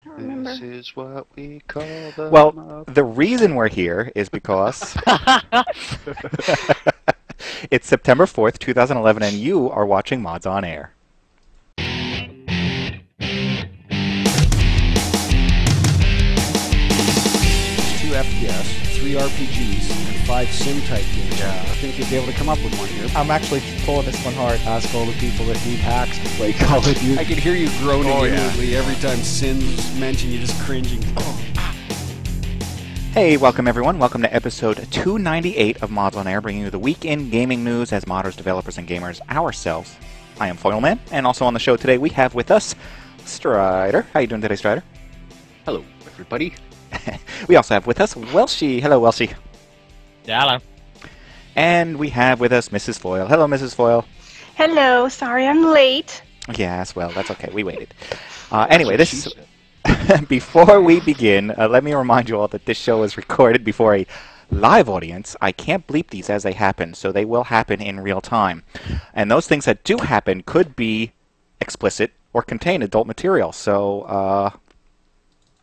don't remember. This is what we call the Well, the reason we're here is because it's September 4th, 2011, and you are watching Mods on Air. 2 FPS, 3 RPGs, and 5 sim-type games. Yeah. I think you'd be able to come up with one here. I'm actually pulling this one hard. Ask all the people that need hacks to play Call of Duty. I can hear you groaning inwardly every time Sin's mentioned. You're just cringing. Hey, welcome everyone. Welcome to episode 298 of Mods on Air, bringing you the week-in gaming news as modders, developers, and gamers ourselves. I am foyleman, and also on the show today we have with us Stryder. How you doing today, Stryder? Hello, everybody. We also have with us Welshy. Hello, Welshy. Yeah, hello. And we have with us Mrs. Foyle. Hello, Mrs. Foyle. Hello, sorry I'm late. Yes, well, that's okay. We waited. Anyway, this before we begin, let me remind you all that this show is recorded before a live audience. I can't bleep these as they happen, so they will happen in real time. And those things that do happen could be explicit or contain adult material, so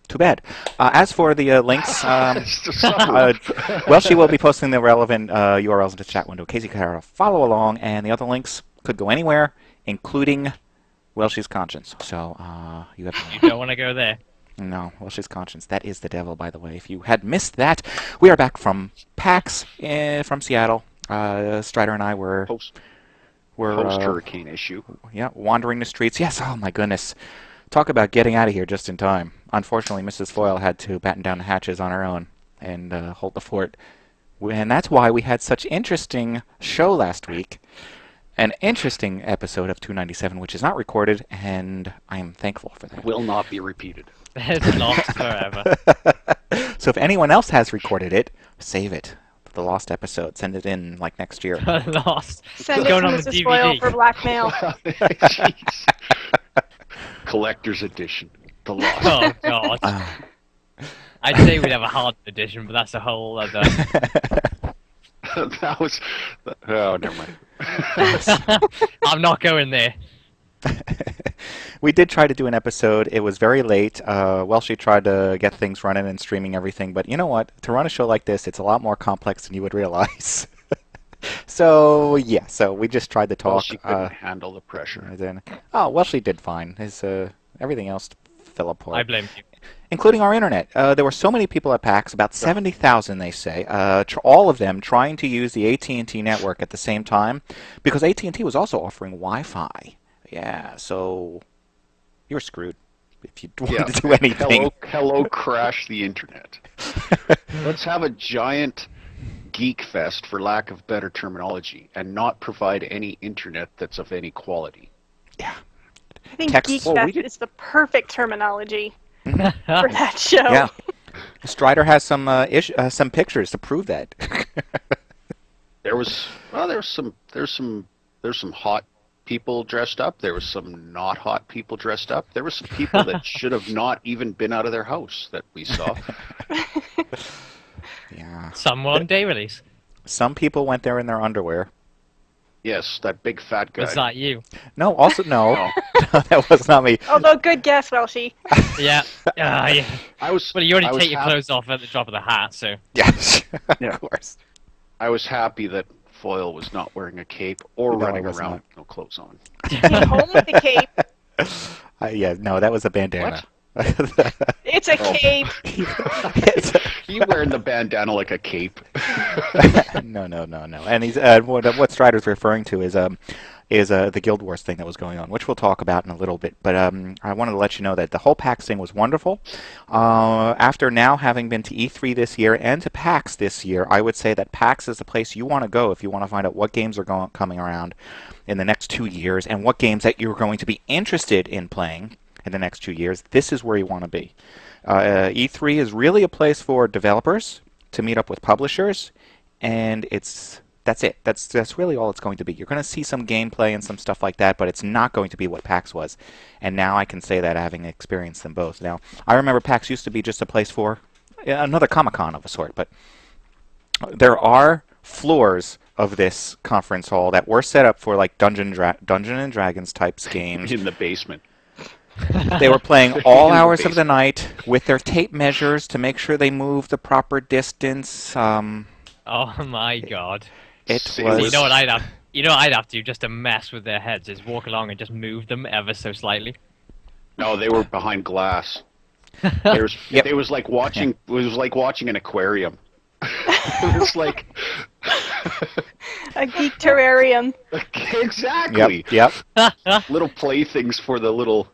too bad. As for the links, well, she will be posting the relevant URLs in the chat window in case you care to follow along, and the other links could go anywhere, including Welshy's conscience. So you have. You don't want to go there. No, Welshy's conscience. That is the devil, by the way. If you had missed that, we are back from PAX from Seattle. Stryder and I were post-hurricane issue. Yeah, wandering the streets. Yes. Oh my goodness. Talk about getting out of here just in time. Unfortunately, Mrs. Foyle had to batten down the hatches on her own and hold the fort. And that's why we had such interesting show last week. An interesting episode of 297, which is not recorded, and I am thankful for that. Will not be repeated. It's lost forever. So if anyone else has recorded it, save it. The lost episode. Send it in like next year. Lost. Send it Going to on the Mrs. Foyle DVD. for blackmail. Jeez. Collector's edition. The Lost. Oh, God. I'd say we'd have a hard edition, but that's a whole other... That was... Oh, never mind. I'm not going there. We did try to do an episode. It was very late. Welshy tried to get things running and streaming everything, but you know what? To run a show like this, it's a lot more complex than you would realize. So yeah, so we just tried to talk. Welshy couldn't handle the pressure. Welshy did fine. His everything else fell apart. I blame you. Including our internet. There were so many people at PAX, about 70,000 they say, all of them trying to use the AT&T network at the same time, because AT&T was also offering Wi-Fi. Yeah, so you're screwed if you want to do anything. Hello, crash the internet. Let's have a giant geek fest, for lack of better terminology, and not provide any internet that's of any quality. Yeah. I think Geek Fest is the perfect terminology for that show. Yeah. Stryder has some pictures to prove that. There's some hot people dressed up. There was some not hot people dressed up. There were some people that should have not even been out of their house that we saw. Yeah. Some were on day release. Some people went there in their underwear. Yes, that big fat guy. Was that you? No, also no. That was not me. Although, good guess, Welshy. Yeah. Yeah. Well, you already take your happy. clothes off at the drop of the hat, so... Yes, Yeah. of course. I was happy that Foyle was not wearing a cape or No, I running was around not. with no clothes on. Came home with the cape. Yeah, no, that was a bandana. It's a cape. You wearing the bandana like a cape. No. And he's what Stryder's referring to is the Guild Wars thing that was going on, which we'll talk about in a little bit. But I wanted to let you know that the whole PAX thing was wonderful. After now having been to E3 this year and to PAX this year, I would say that PAX is the place you want to go if you want to find out what games are coming around in the next 2 years and what games that you're going to be interested in playing in the next 2 years. This is where you want to be. E3 is really a place for developers to meet up with publishers, and that's it. That's really all it's going to be. You're going to see some gameplay and some stuff like that, but it's not going to be what PAX was. And now I can say that having experienced them both. Now, I remember PAX used to be just a place for another Comic-Con of a sort, but there are floors of this conference hall that were set up for like Dungeon and Dragons types games. In the basement. They were playing all In the hours of the basement. night with their tape measures to make sure they moved the proper distance. Oh my god. It It So was. you know what I'd have? You know what I'd have to do just to mess with their heads is walk along and just move them ever so slightly. No, they were behind glass. There's Yep. It was like watching. It was like watching an aquarium. It was like A geek terrarium. exactly Yep. little playthings for the little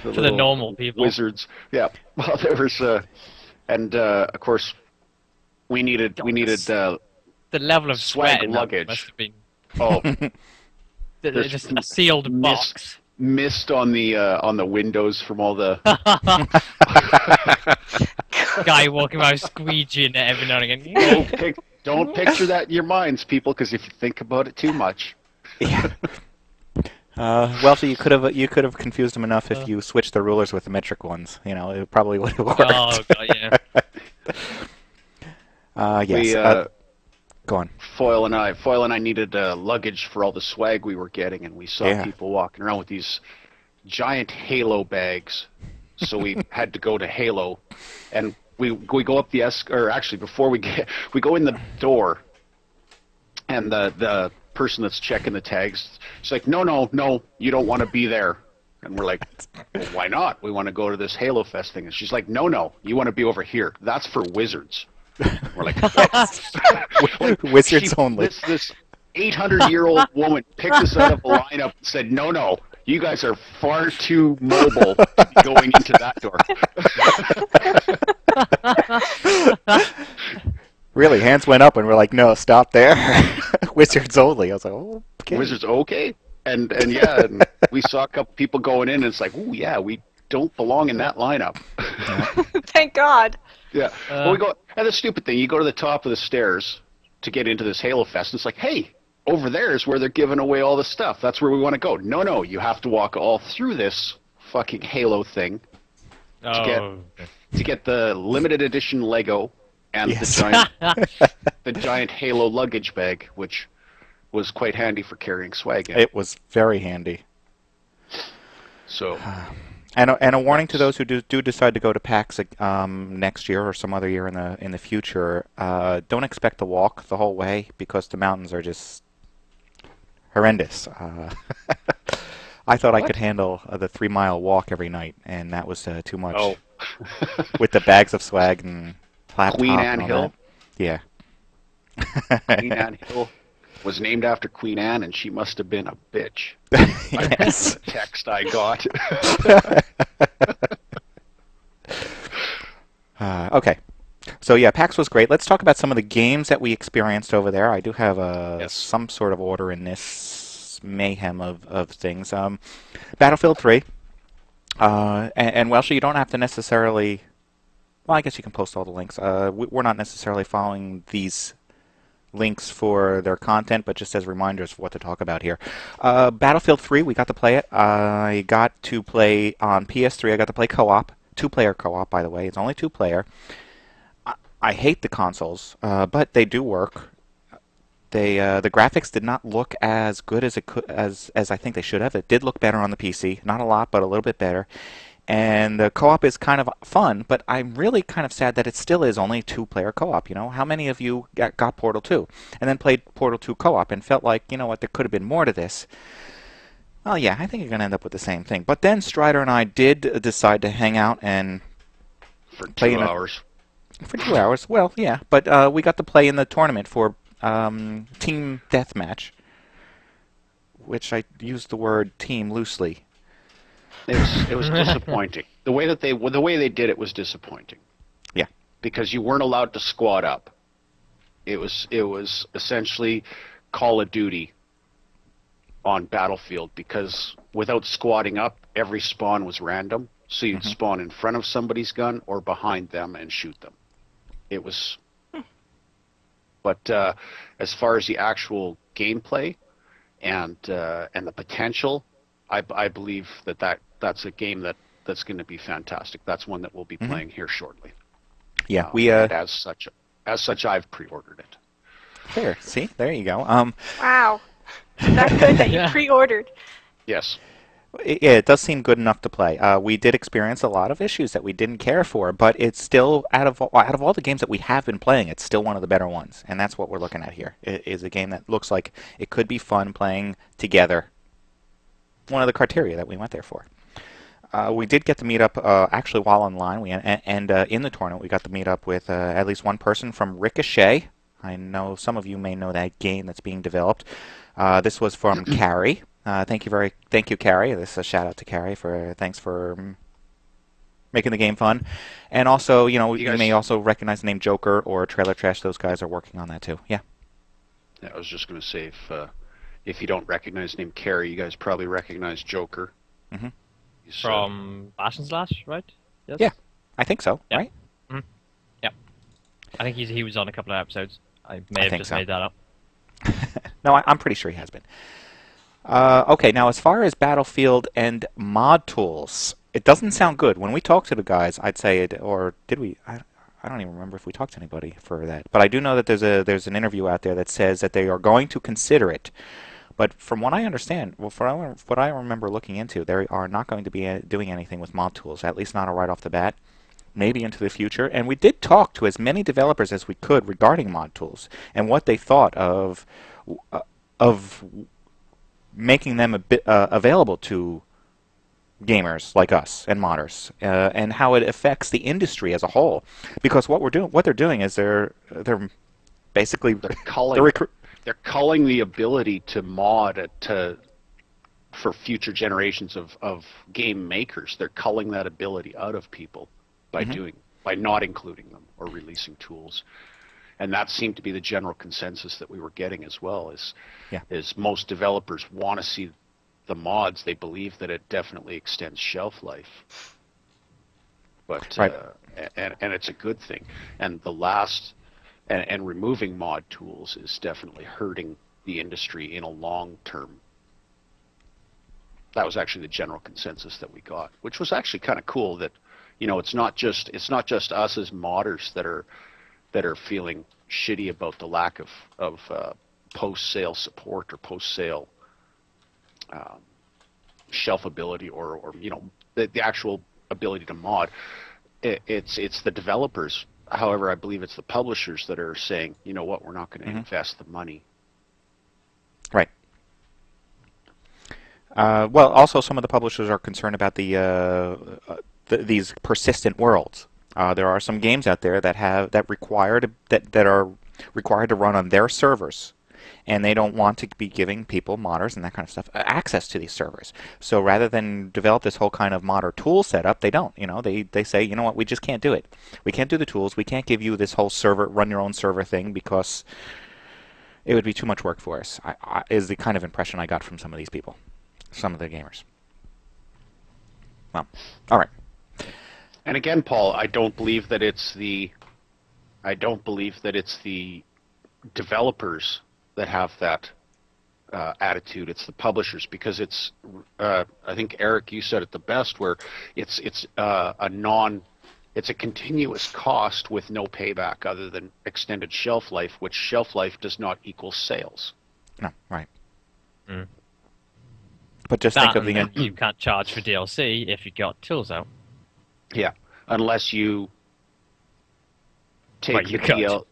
For the normal people. wizards. Yeah. Well, there was and of course we needed The level of swag sweat in that luggage. must have been oh just a sealed box. mist on the windows from all the Guy walking around squeegeeing every now and again. don't picture that in your minds, people, because if you think about it too much. Yeah. Welshy, you could have confused them enough if you switched the rulers with the metric ones. You know, it probably would have worked. Oh god, yeah. Yes. Go on. Foyle and I needed luggage for all the swag we were getting, and we saw people walking around with these giant Halo bags. So we had to go to Halo, and we go up the or actually before we go in the door, and the person that's checking the tags, she's like, no, you don't want to be there. And we're like, well, why not? We want to go to this Halo Fest thing. And she's like, no, you want to be over here. That's for wizards. We're like, what? Wizards only. This 800-year-old woman picked us out of a lineup and said, no, you guys are far too mobile to be going into that door. Really, hands went up and we're like, no, stop there. Wizards only. I was like, oh, okay. Wizards, okay. And we saw a couple people going in, and it's like, oh yeah, we don't belong in that lineup. Thank God. Yeah. Well, we go, and the stupid thing, you go to the top of the stairs to get into this Halo Fest, and it's like, hey, over there is where they're giving away all the stuff. That's where we want to go. No, you have to walk all through this fucking Halo thing to get the limited edition Lego and the giant Halo luggage bag, which was quite handy for carrying swag in. It was very handy. So. And a warning to those who do decide to go to PAX next year or some other year in the future: don't expect to walk the whole way because the mountains are just horrendous. I thought I could handle the 3-mile walk every night, and that was too much. Oh. With the bags of swag and laptop Queen Anne and all Hill. that. Yeah. Queen Anne Hill was named after Queen Anne, and she must have been a bitch. Yes. The text I got. Okay. So yeah, PAX was great. Let's talk about some of the games that we experienced over there. I do have some sort of order in this mayhem of things. Battlefield 3. And Welshy, you don't have to necessarily... Well, I guess you can post all the links. We're not necessarily following these links for their content, but just as reminders for what to talk about here. Battlefield 3, we got to play it. I got to play on PS3. I got to play co-op. 2-player co-op, by the way. It's only 2-player. I hate the consoles, but they do work. The graphics did not look as good as I think they should have. It did look better on the PC. Not a lot, but a little bit better. And the co-op is kind of fun, but I'm really kind of sad that it still is only 2-player co-op. You know, how many of you got Portal 2 and then played Portal 2 co-op and felt like, you know what, there could have been more to this? Well, yeah, I think you're going to end up with the same thing. But then Stryder and I did decide to hang out and For play 2 hours. For 2 hours, well, yeah, but we got to play in the tournament for Team Deathmatch, which I used the word team loosely. It was disappointing. The way they did it was disappointing. Yeah. Because you weren't allowed to squad up. It was essentially Call of Duty on Battlefield, because without squatting up, every spawn was random. So you'd spawn in front of somebody's gun or behind them and shoot them. It was. But as far as the actual gameplay and the potential, I believe that's a game that's going to be fantastic. That's one that we'll be playing here shortly. Yeah, and as such, I've pre-ordered it. There, see, there you go. Wow, is that good that you pre-ordered? Yes. It does seem good enough to play. We did experience a lot of issues that we didn't care for, but it's still out of all the games that we have been playing, it's still one of the better ones, and that's what we're looking at here. It is a game that looks like it could be fun playing together. One of the criteria that we went there for. We did get to meet up actually while online. And in the tournament we got to meet up with at least one person from Ricochet. I know some of you may know that game that's being developed. This was from Carrie. Thank you, Carrie. This is a shout out to Carrie thanks for making the game fun. And also, you may also recognize the name Joker or Trailer Trash. Those guys are working on that too. Yeah. I was just going to say, if you don't recognize the name Carrie, you guys probably recognize Joker. Mm-hmm. From Bash and Slash, right? Yes? Yeah, I think so. Yeah. Right? Mm-hmm. Yeah. I think he was on a couple of episodes. I may have just made that up. No, I'm pretty sure he has been. Okay, now as far as Battlefield and mod tools, it doesn't sound good. When we talked to the guys, I'd say it, or did we? I don't even remember if we talked to anybody for that. But I do know that there's an interview out there that says that they are going to consider it. But from what I understand, from what I remember looking into, they are not going to be doing anything with mod tools, at least not right off the bat. Maybe into the future. And we did talk to as many developers as we could regarding mod tools and what they thought of making them a bit available to gamers like us and modders, and how it affects the industry as a whole. Because what they're doing is they're basically they're culling the ability to mod for future generations of game makers. They're culling that ability out of people by not including them or releasing tools. And that seemed to be the general consensus that we were getting as well. Is most developers want to see the mods. They believe that it definitely extends shelf life. But right. And it's a good thing. And and removing mod tools is definitely hurting the industry in a long term. That was actually the general consensus that we got, which was actually kind of cool. That it's not just us as modders that are feeling shitty about the lack of post-sale support or post-sale shelf ability or the actual ability to mod. It's the developers. However, I believe it's the publishers that are saying, you know what, we're not going to invest the money. Right. Well, also some of the publishers are concerned about these persistent worlds. There are some games out there that are required to run on their servers, and they don't want to be giving people, modders and that kind of stuff, access to these servers. So rather than develop this whole kind of modder tool setup, they don't. They say, you know what, we just can't do it. We can't do the tools. We can't give you this whole server, run your own server thing, because it would be too much work for us. Is the kind of impression I got from some of these people, some of the gamers. Well, all right. And again, Paul, I don't believe that it's the developers that have that attitude. It's the publishers, because it's I think Eric, you said it the best, where it's a continuous cost with no payback other than extended shelf life, which shelf life does not equal sales. No, right. Mm. But just think of you can't charge for DLC if you got tools out. Yeah, unless you take the DL.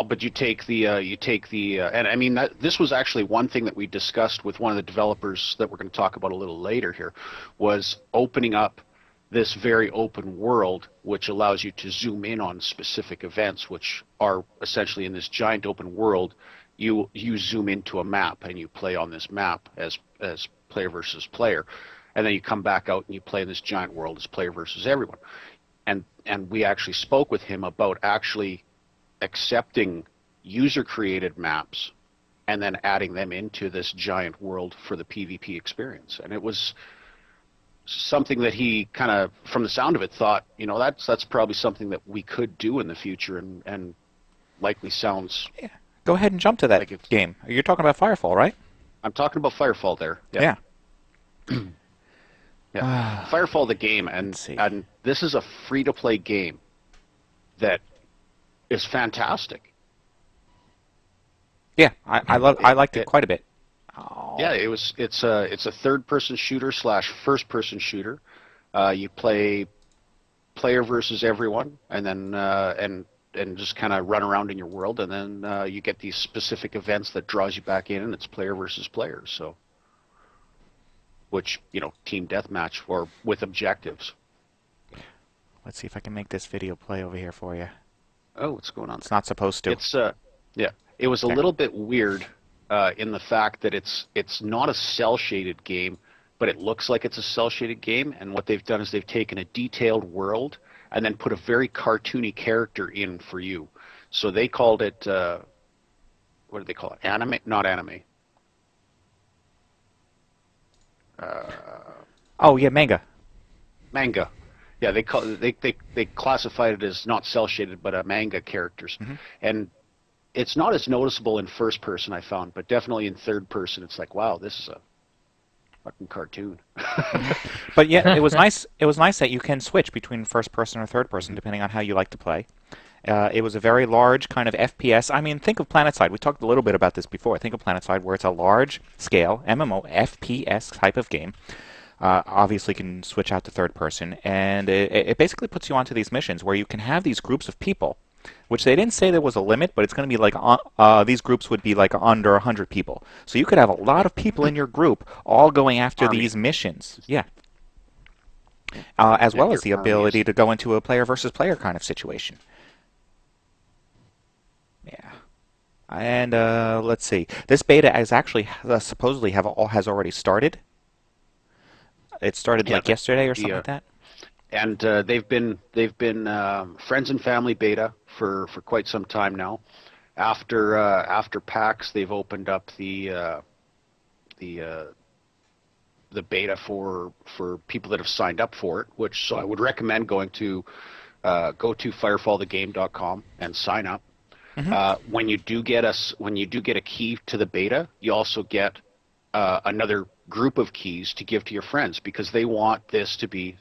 But you take the and I mean this was actually one thing that we discussed with one of the developers that we're going to talk about a little later here, was opening up this very open world, which allows you to zoom in on specific events, which are essentially in this giant open world. You zoom into a map and you play on this map as player versus player, and then you come back out and you play in this giant world as player versus everyone. And we actually spoke with him about actually accepting user-created maps and then adding them into this giant world for the PvP experience. And it was something that he kind of, from the sound of it, thought, that's probably something that we could do in the future, and likely sounds... Yeah. Go ahead and jump to that game. You're talking about Firefall, right? I'm talking about Firefall there. Yeah. Yeah. Firefall the game, and this is a free-to-play game that is fantastic. Yeah, I liked it quite a bit. Oh. Yeah, it's a third-person shooter slash first-person shooter. You play player versus everyone, and then and just kind of run around in your world, and then you get these specific events that draws you back in, and it's player versus player. So, which team deathmatch or with objectives. Let's see if I can make this video play over here for you. Oh, what's going on? It's not supposed to. It's yeah. It was a little bit weird in the fact that it's not a cell shaded game, but it looks like it's a cell shaded game. And what they've done is they've taken a detailed world and then put a very cartoony character in for you. So they called it what did they call it? Anime? Not anime. Oh yeah, manga. Manga. Yeah, they classified it as not cell shaded, but manga characters, and it's not as noticeable in first person, I found, but definitely in third person, it's like, wow, this is a fucking cartoon. But yeah, it was nice. It was nice that you can switch between first person or third person depending on how you like to play. It was a very large kind of FPS. I mean, think of PlanetSide. We talked a little bit about this before. Think of PlanetSide, where it's a large scale MMO FPS type of game. Obviously can switch out to third person, and it basically puts you onto these missions where you can have these groups of people, which they didn't say there was a limit, but it's going to be like these groups would be like under 100 people. So you could have a lot of people in your group all going after these missions. Yeah. As well as the ability to go into a player versus player kind of situation. Yeah. And let's see. This beta is actually supposedly has already started. It started like yesterday or something like that. And they've been friends and family beta for quite some time now. After PAX, they've opened up the beta for people that have signed up for it. Which so I would recommend go to firefallthegame.com and sign up. When you do get a key to the beta, you also get another group of keys to give to your friends, because they want this to be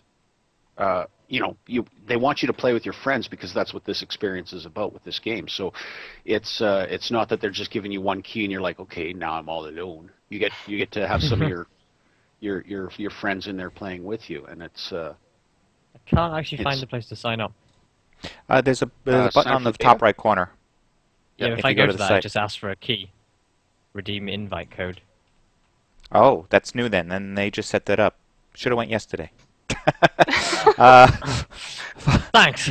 they want you to play with your friends, because that's what this experience is about with this game. So it's not that they're just giving you one key and you're like, okay, now I'm all alone. You get to have some of your friends in there playing with you, and it's I can't actually find the place to sign up. There's a button on the top right corner. Yeah, if I go to that, I just ask for a key. Redeem invite code. Oh, that's new then. Then they just set that up. Should have went yesterday. Thanks.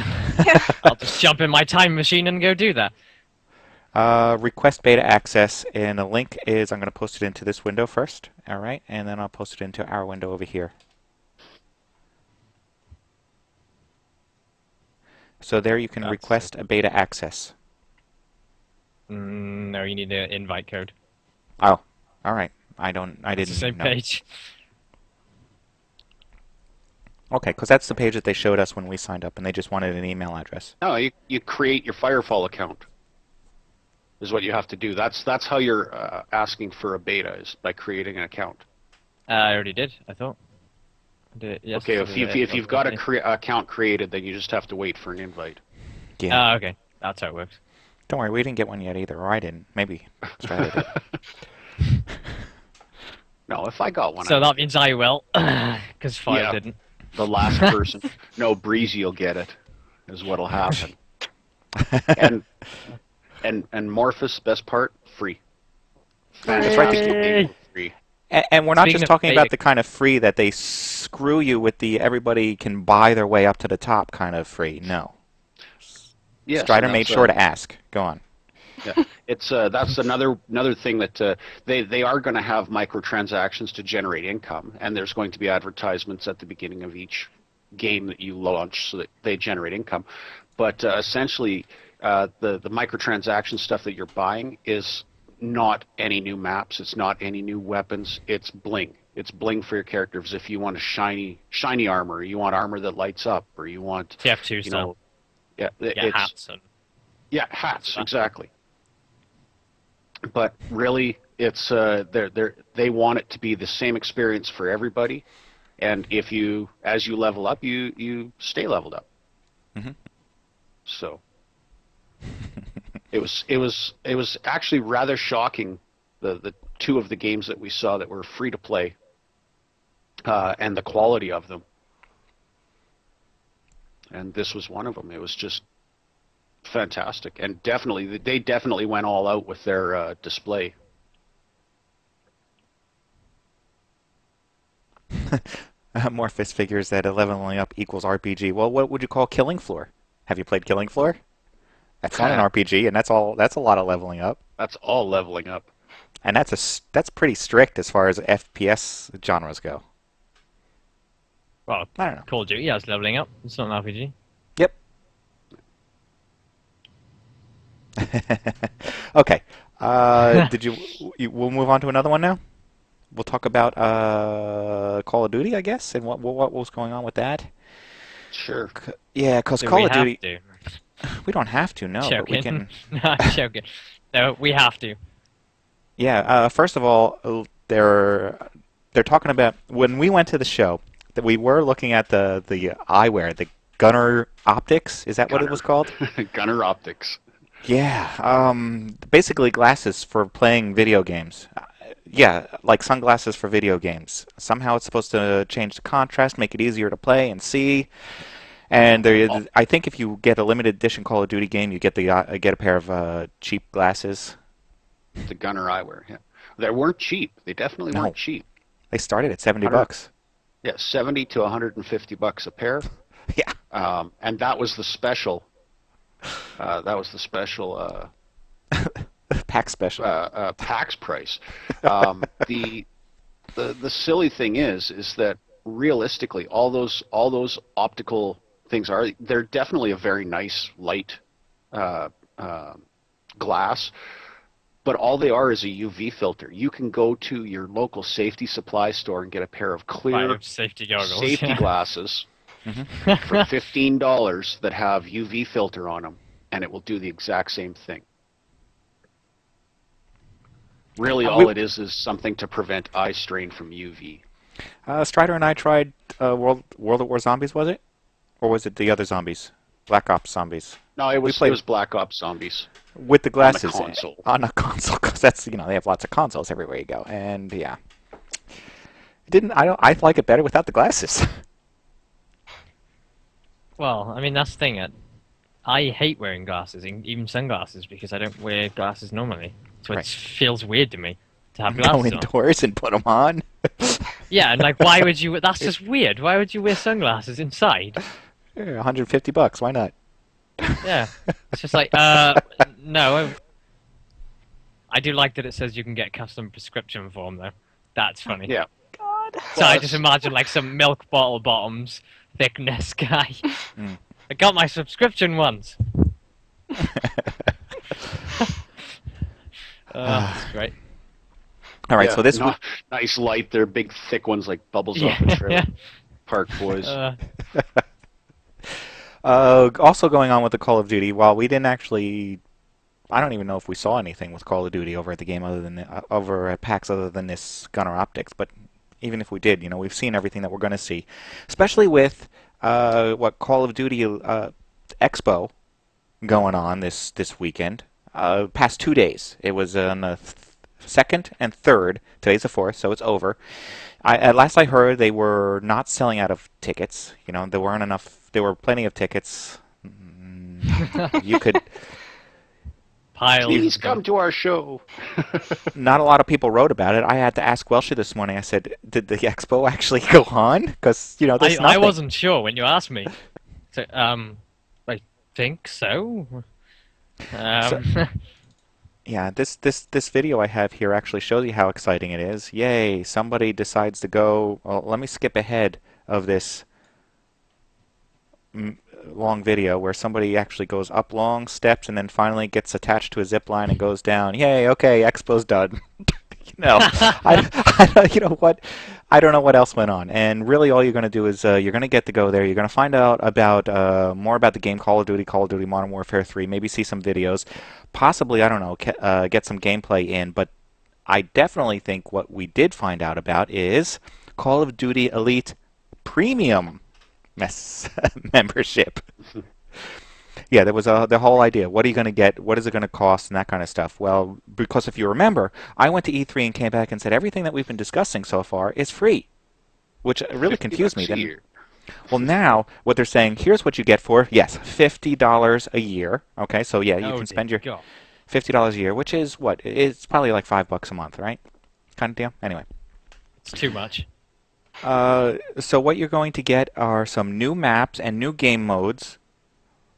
I'll just jump in my time machine and go do that. Request beta access, and the link is, I'm going to post it into this window first, all right, and then I'll post it into our window over here. So there you can request a beta access. No, you need an invite code. Oh, all right. I didn't It's the same know. page. Okay, because that's the page that they showed us when we signed up, and they just wanted an email address. No, you create your Firefall account. Is what you have to do. That's how you're asking for a beta, is by creating an account. I already did, I thought. I did it Okay, if you've got an account created, then you just have to wait for an invite. Yeah. Okay, that's how it works. Don't worry, we didn't get one yet either, or I didn't. Maybe Stryder did. No, if I got one. So that means I will, because Fire didn't. The last person. No, Breezy will get it, is what'll happen. and Morphus, best part, free. That's right. Free. And we're not just talking about the kind of free that they screw you with the everybody can buy their way up to the top kind of free. No. Yes, Stryder made sure to ask. Go on. Yeah, it's that's another thing that they are going to have microtransactions to generate income, and there's going to be advertisements at the beginning of each game that you launch so that they generate income. But essentially, the microtransaction stuff that you're buying is not any new maps. It's not any new weapons. It's bling. It's bling for your characters. If you want a shiny armor, you want armor that lights up, or you want TF2 style. Yeah, hats and hats exactly. But really, it's they want it to be the same experience for everybody, and as you level up, you stay leveled up. Mm-hmm. So it was actually rather shocking. two of the games that we saw that were free to play, and the quality of them. And this was one of them. It was just fantastic, and they definitely went all out with their display. Morphus figures that leveling up equals RPG. Well, what would you call Killing Floor? Have you played Killing Floor? That's not an RPG, and that's a lot of leveling up. That's all leveling up. And that's pretty strict as far as FPS genres go. Well, I don't know. Call of Duty has leveling up. It's not an RPG. Yep. Okay. We'll move on to another one now? We'll talk about Call of Duty, I guess, and what was going on with that. Sure. Yeah, because Call of Duty. To? We don't have to, no. Joking. But we can. No, I'm joking. No, we have to. Yeah. First of all, they're talking about when we went to the show that we were looking at the eyewear, the Gunner Optics. Is that what it was called? Gunner Optics. Yeah. Basically glasses for playing video games. Yeah, like sunglasses for video games. Somehow it's supposed to change the contrast, make it easier to play and see. And I think if you get a limited edition Call of Duty game, you get a pair of cheap glasses. The Gunner eyewear. Yeah, they weren't cheap. They definitely weren't cheap. They started at $70. Yeah, $70 to $150 a pair. Yeah. And that was the special. That was the special. PAX special. PAX price. The silly thing is that realistically, all those optical things they're definitely a very nice light glass, but all they are is a UV filter. You can go to your local safety supply store and get a pair of clear safety goggles, safety glasses for $15 that have UV filter on them, and it will do the exact same thing. Really, all it is something to prevent eye strain from UV. Stryder and I tried World at War Zombies, was it? Or was it the other zombies? Black Ops Zombies? No, it was Black Ops Zombies. With the glasses. On a console, because that's, they have lots of consoles everywhere you go. And, yeah. I like it better without the glasses. Well, I mean, that's the thing. I hate wearing glasses, even sunglasses, because I don't wear glasses normally. So it feels weird to me to have glasses go indoors and put them on. Yeah, and like, why would you? That's just weird. Why would you wear sunglasses inside? Yeah, $150. Why not? Yeah, it's just like, no. I do like that it says you can get custom prescription form though. That's funny. Yeah. God. So I just imagine like some milk bottle bottoms thickness guy. I got my subscription once. That's great. All right, so this nice light. They're big, thick ones like bubbles off the trailer. Park boys. Also going on with the Call of Duty, while we didn't actually, I don't even know if we saw anything with Call of Duty over at the game over at PAX other than this Gunner Optics. But even if we did, we've seen everything that we're going to see, especially with Call of Duty Expo going on this weekend. Past 2 days. It was on the 2nd and 3rd. Today's the 4th, so it's over. At last I heard, they were not selling out of tickets. There weren't enough. There were plenty of tickets. You could. Please come to our show. Not a lot of people wrote about it. I had to ask Welshy this morning. I said, "Did the expo actually go on?" Because there's nothing. I wasn't sure when you asked me. So, I think so. Yeah, this video I have here actually shows you how exciting it is. Yay, somebody decides to go. Well, let me skip ahead of this long video where somebody actually goes up long steps and then finally gets attached to a zip line and goes down. Yay, okay, expo's done. I don't know what else went on. And really all you're going to do is you're going to get to go there. You're going to find out about more about the game Call of Duty Modern Warfare 3, maybe see some videos, possibly, I don't know, get some gameplay in. But I definitely think what we did find out about is Call of Duty Elite Premium membership. Yeah, there was the whole idea. What are you going to get? What is it going to cost? And that kind of stuff. Well, because if you remember, I went to E3 and came back and said everything that we've been discussing so far is free, which really confused me. Then, well, now what they're saying, here's what you get for, yes, $50 a year. Okay, so yeah, you can spend your $50 a year, which is what? It's probably like $5 a month, right? Kind of deal. Anyway, it's too much. So what you're going to get are some new maps and new game modes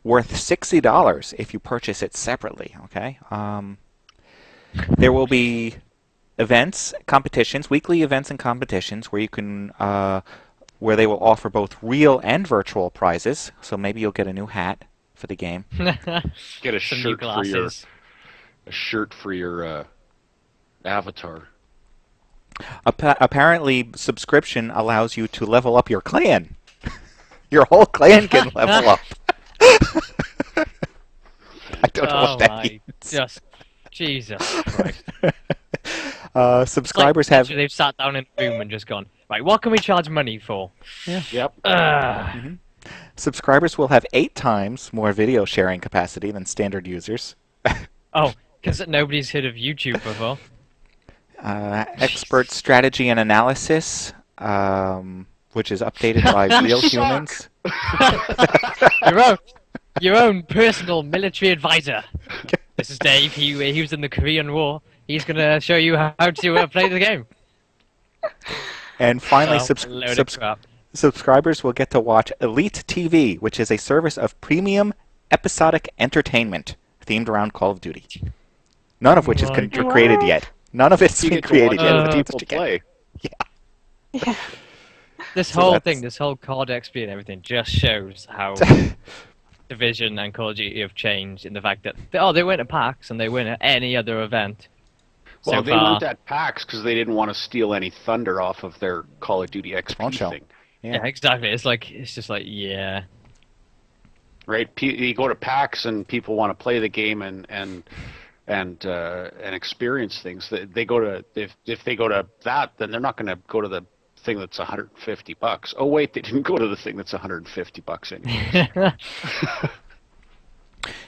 worth $60 if you purchase it separately. Okay. There will be events, competitions, weekly events and competitions where you can, where they will offer both real and virtual prizes. So maybe you'll get a new hat for the game. Get a shirt for your avatar. Apparently, subscription allows you to level up your clan. Your whole clan can level up. I don't know what that means. Just Jesus Christ. Subscribers have... They've sat down in a room and just gone, right, what can we charge money for? Yeah. Yep. Subscribers will have 8 times more video sharing capacity than standard users. Oh, because nobody's heard of YouTube before. Expert strategy and analysis, which is updated by real humans. Your own personal military advisor. This is Dave. He was in the Korean War. He's going to show you how to play the game. And finally, subscribers will get to watch Elite TV, which is a service of premium episodic entertainment themed around Call of Duty. None of which is created yet. None of it's been created yet. But people play. Yeah. This whole thing, this whole COD XP and everything, just shows how Division and Call of Duty have changed in the fact that they weren't at PAX and they weren't at any other event. Well, they weren't at PAX because they didn't want to steal any thunder off of their Call of Duty XP thing. Yeah, exactly. It's just like, yeah. Right. You go to PAX and people want to play the game and experience things. They go to if they go to that, then they're not going to go to the thing that's $150. Oh wait, they didn't go to the thing that's $150 anyway.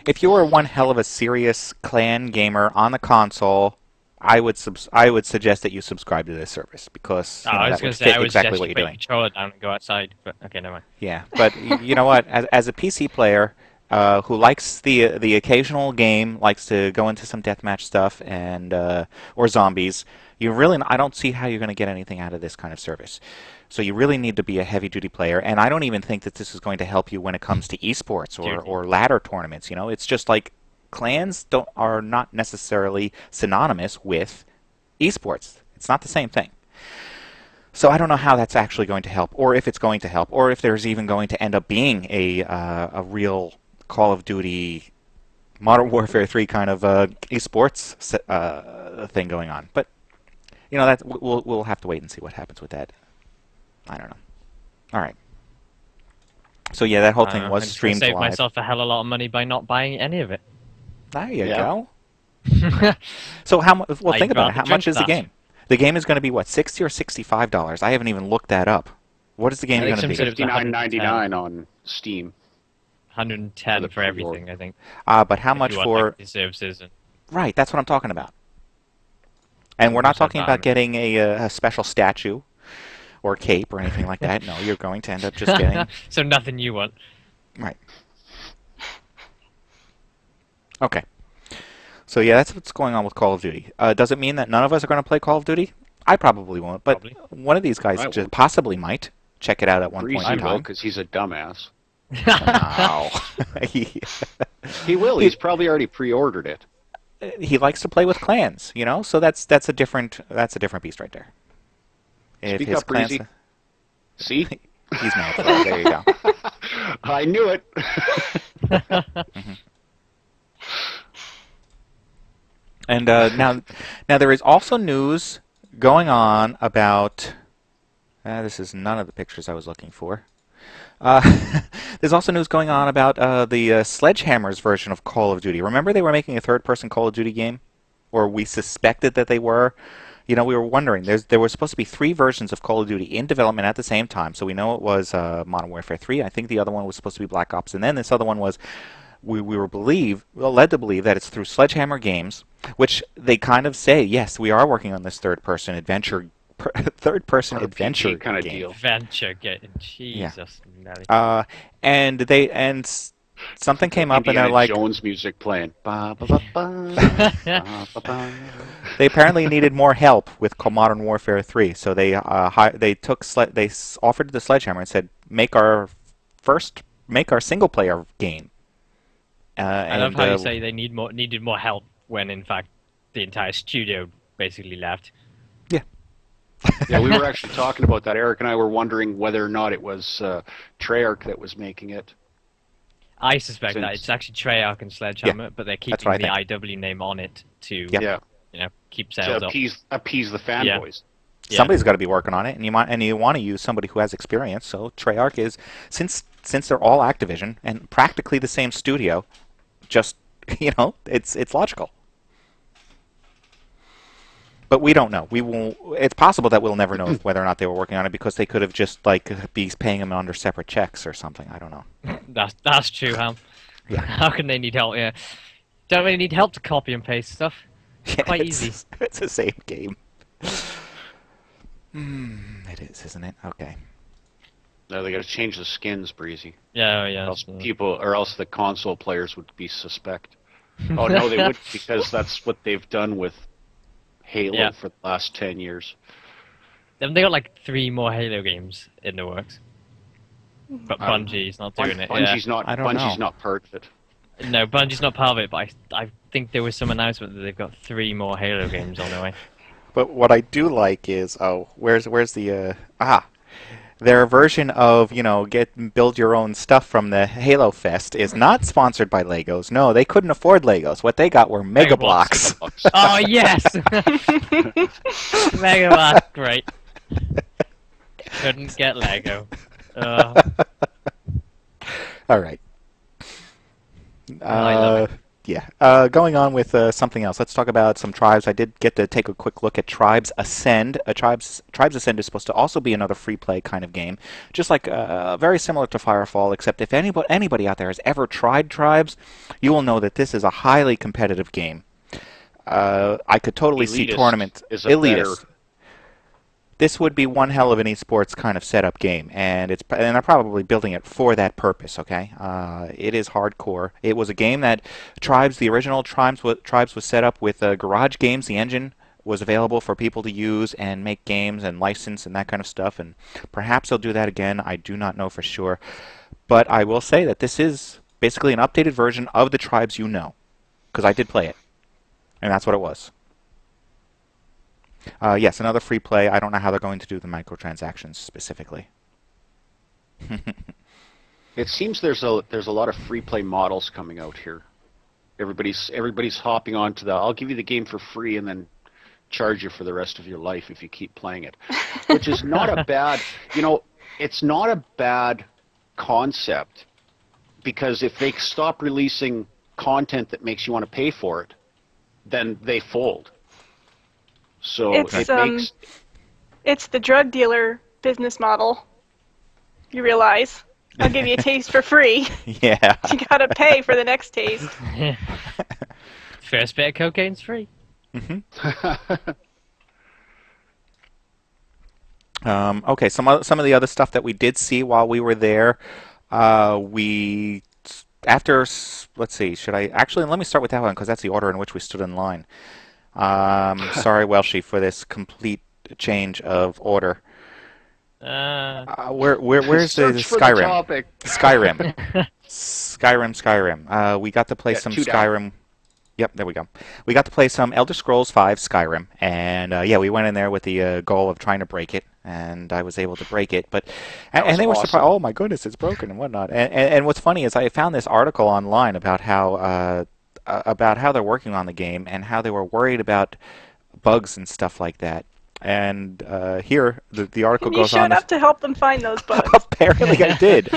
If you are one hell of a serious clan gamer on the console, I would suggest that you subscribe to this service because that would fit exactly what you're doing. Control it down and go outside, but okay, never mind. Yeah, but you know what? As a PC player who likes the occasional game, likes to go into some deathmatch stuff and or zombies, I don't see how you're going to get anything out of this kind of service. So you really need to be a heavy-duty player, and I don't even think that this is going to help you when it comes to esports or ladder tournaments. It's just like clans are not necessarily synonymous with esports. It's not the same thing. So I don't know how that's actually going to help, or if it's going to help, or if there's even going to end up being a real Call of Duty Modern Warfare 3 kind of esports thing going on. But that we'll have to wait and see what happens with that. I don't know. All right. So yeah, that whole thing was streamed live. I saved myself a hell of a lot of money by not buying any of it. There you go. So think about it. How much is the game? The game is going to be what, $60 or $65? I haven't even looked that up. What is the game going to be? $59.99 on Steam. $110 for everything, I think. But how much for the services? Right, that's what I'm talking about. And we're not talking about getting a special statue or cape or anything like that. No, you're going to end up just getting... So nothing you want. Right. Okay. So yeah, that's what's going on with Call of Duty. Does it mean that none of us are going to play Call of Duty? I probably won't, but one of these guys just possibly might check it out at one point in time. Because he's a dumbass. Wow. He will. He's probably already pre-ordered it. He likes to play with clans, so that's a different beast right there. Speak up, Breezy. See? He's mad. There you go. I knew it. Mm-hmm. And now there is also news going on about. This is none of the pictures I was looking for. There's also news going on about the Sledgehammer's version of Call of Duty. Remember they were making a third-person Call of Duty game? Or we suspected that they were? We were wondering. There were supposed to be 3 versions of Call of Duty in development at the same time. So we know it was Modern Warfare 3. I think the other one was supposed to be Black Ops. And then this other one was we were led to believe that it's through Sledgehammer Games, which they kind of say, yes, we are working on this third-person adventure RPG kind of game. deal. Adventure game. Jesus. Yeah. And something came up, and they're like, Jones music playing. Ba, ba, ba, ba, ba, ba, ba. They apparently needed more help with Modern Warfare 3, so they offered the Sledgehammer and said, make our single player game. I love how you say they needed more help when in fact the entire studio basically left. Yeah. Yeah, we were actually talking about that. Eric and I were wondering whether or not it was Treyarch that was making it. I suspect that it's actually Treyarch and Sledgehammer, but they're keeping the IW name on it to keep sales up. Appease the fanboys. Yeah. Somebody's got to be working on it, and you want to use somebody who has experience. So Treyarch is, since they're all Activision and practically the same studio, just it's logical. But we don't know. We will. It's possible that we'll never know whether or not they were working on it because they could have just be paying them under separate checks or something. I don't know. That's true, Ham. Yeah. How can they need help? Yeah. Don't really need help to copy and paste stuff. Yeah, quite easy. It's the same game. It is, isn't it? Okay. No, they got to change the skins, Breezy. Yeah, yeah. Or else the console players would be suspect. Oh no, they would because that's what they've done with Halo for the last 10 years. They got like 3 more Halo games in the works. But Bungie's not doing it. Bungie's not part of it. No, Bungie's not part of it, but I think there was some announcement that they've got 3 more Halo games on their way. But what I do like is, where's the their version of build your own stuff from the Halo Fest is not sponsored by Legos. No, they couldn't afford Legos. What they got were Mega Bloks. Oh yes, Mega Bloks, great. Couldn't get Lego. All right. I love it. Yeah. Going on with something else. Let's talk about some tribes. I did get to take a quick look at Tribes Ascend. Tribes Ascend is supposed to also be another free play kind of game, just like very similar to Firefall. Except if anybody out there has ever tried Tribes, you will know that this is a highly competitive game. I could totally see tournament elitist. This would be one hell of an esports kind of setup game, and they're probably building it for that purpose. Okay, it is hardcore. It was a game that the original Tribes was set up with Garage Games. The engine was available for people to use and make games and license and that kind of stuff. And perhaps they'll do that again. I do not know for sure, but I will say that this is basically an updated version of the Tribes because I did play it, and that's what it was. Yes, another free play. I don't know how they're going to do the microtransactions specifically. It seems there's a lot of free play models coming out here. Everybody's hopping onto the I'll give you the game for free and then charge you for the rest of your life if you keep playing it, which is not a bad. It's not a bad concept because if they stop releasing content that makes you want to pay for it, then they fold. So it's the drug dealer business model. You realize I'll give you a taste for free. Yeah. You gotta pay for the next taste. First bit of cocaine's free. Mm-hmm. Okay, some of the other stuff that we did see while we were there, let's see, let me start with that one because that's the order in which we stood in line. Sorry, Welshy, for this complete change of order. Where's the Skyrim? Skyrim. We got to play some Skyrim. Down. Yep, there we go. We got to play some Elder Scrolls V Skyrim, and we went in there with the goal of trying to break it, and I was able to break it. But and they were surprised. Oh my goodness, it's broken and whatnot. And what's funny is I found this article online about how they're working on the game and how they were worried about bugs and stuff like that. And here, the article goes on. You showed up to help them find those bugs. Apparently I did.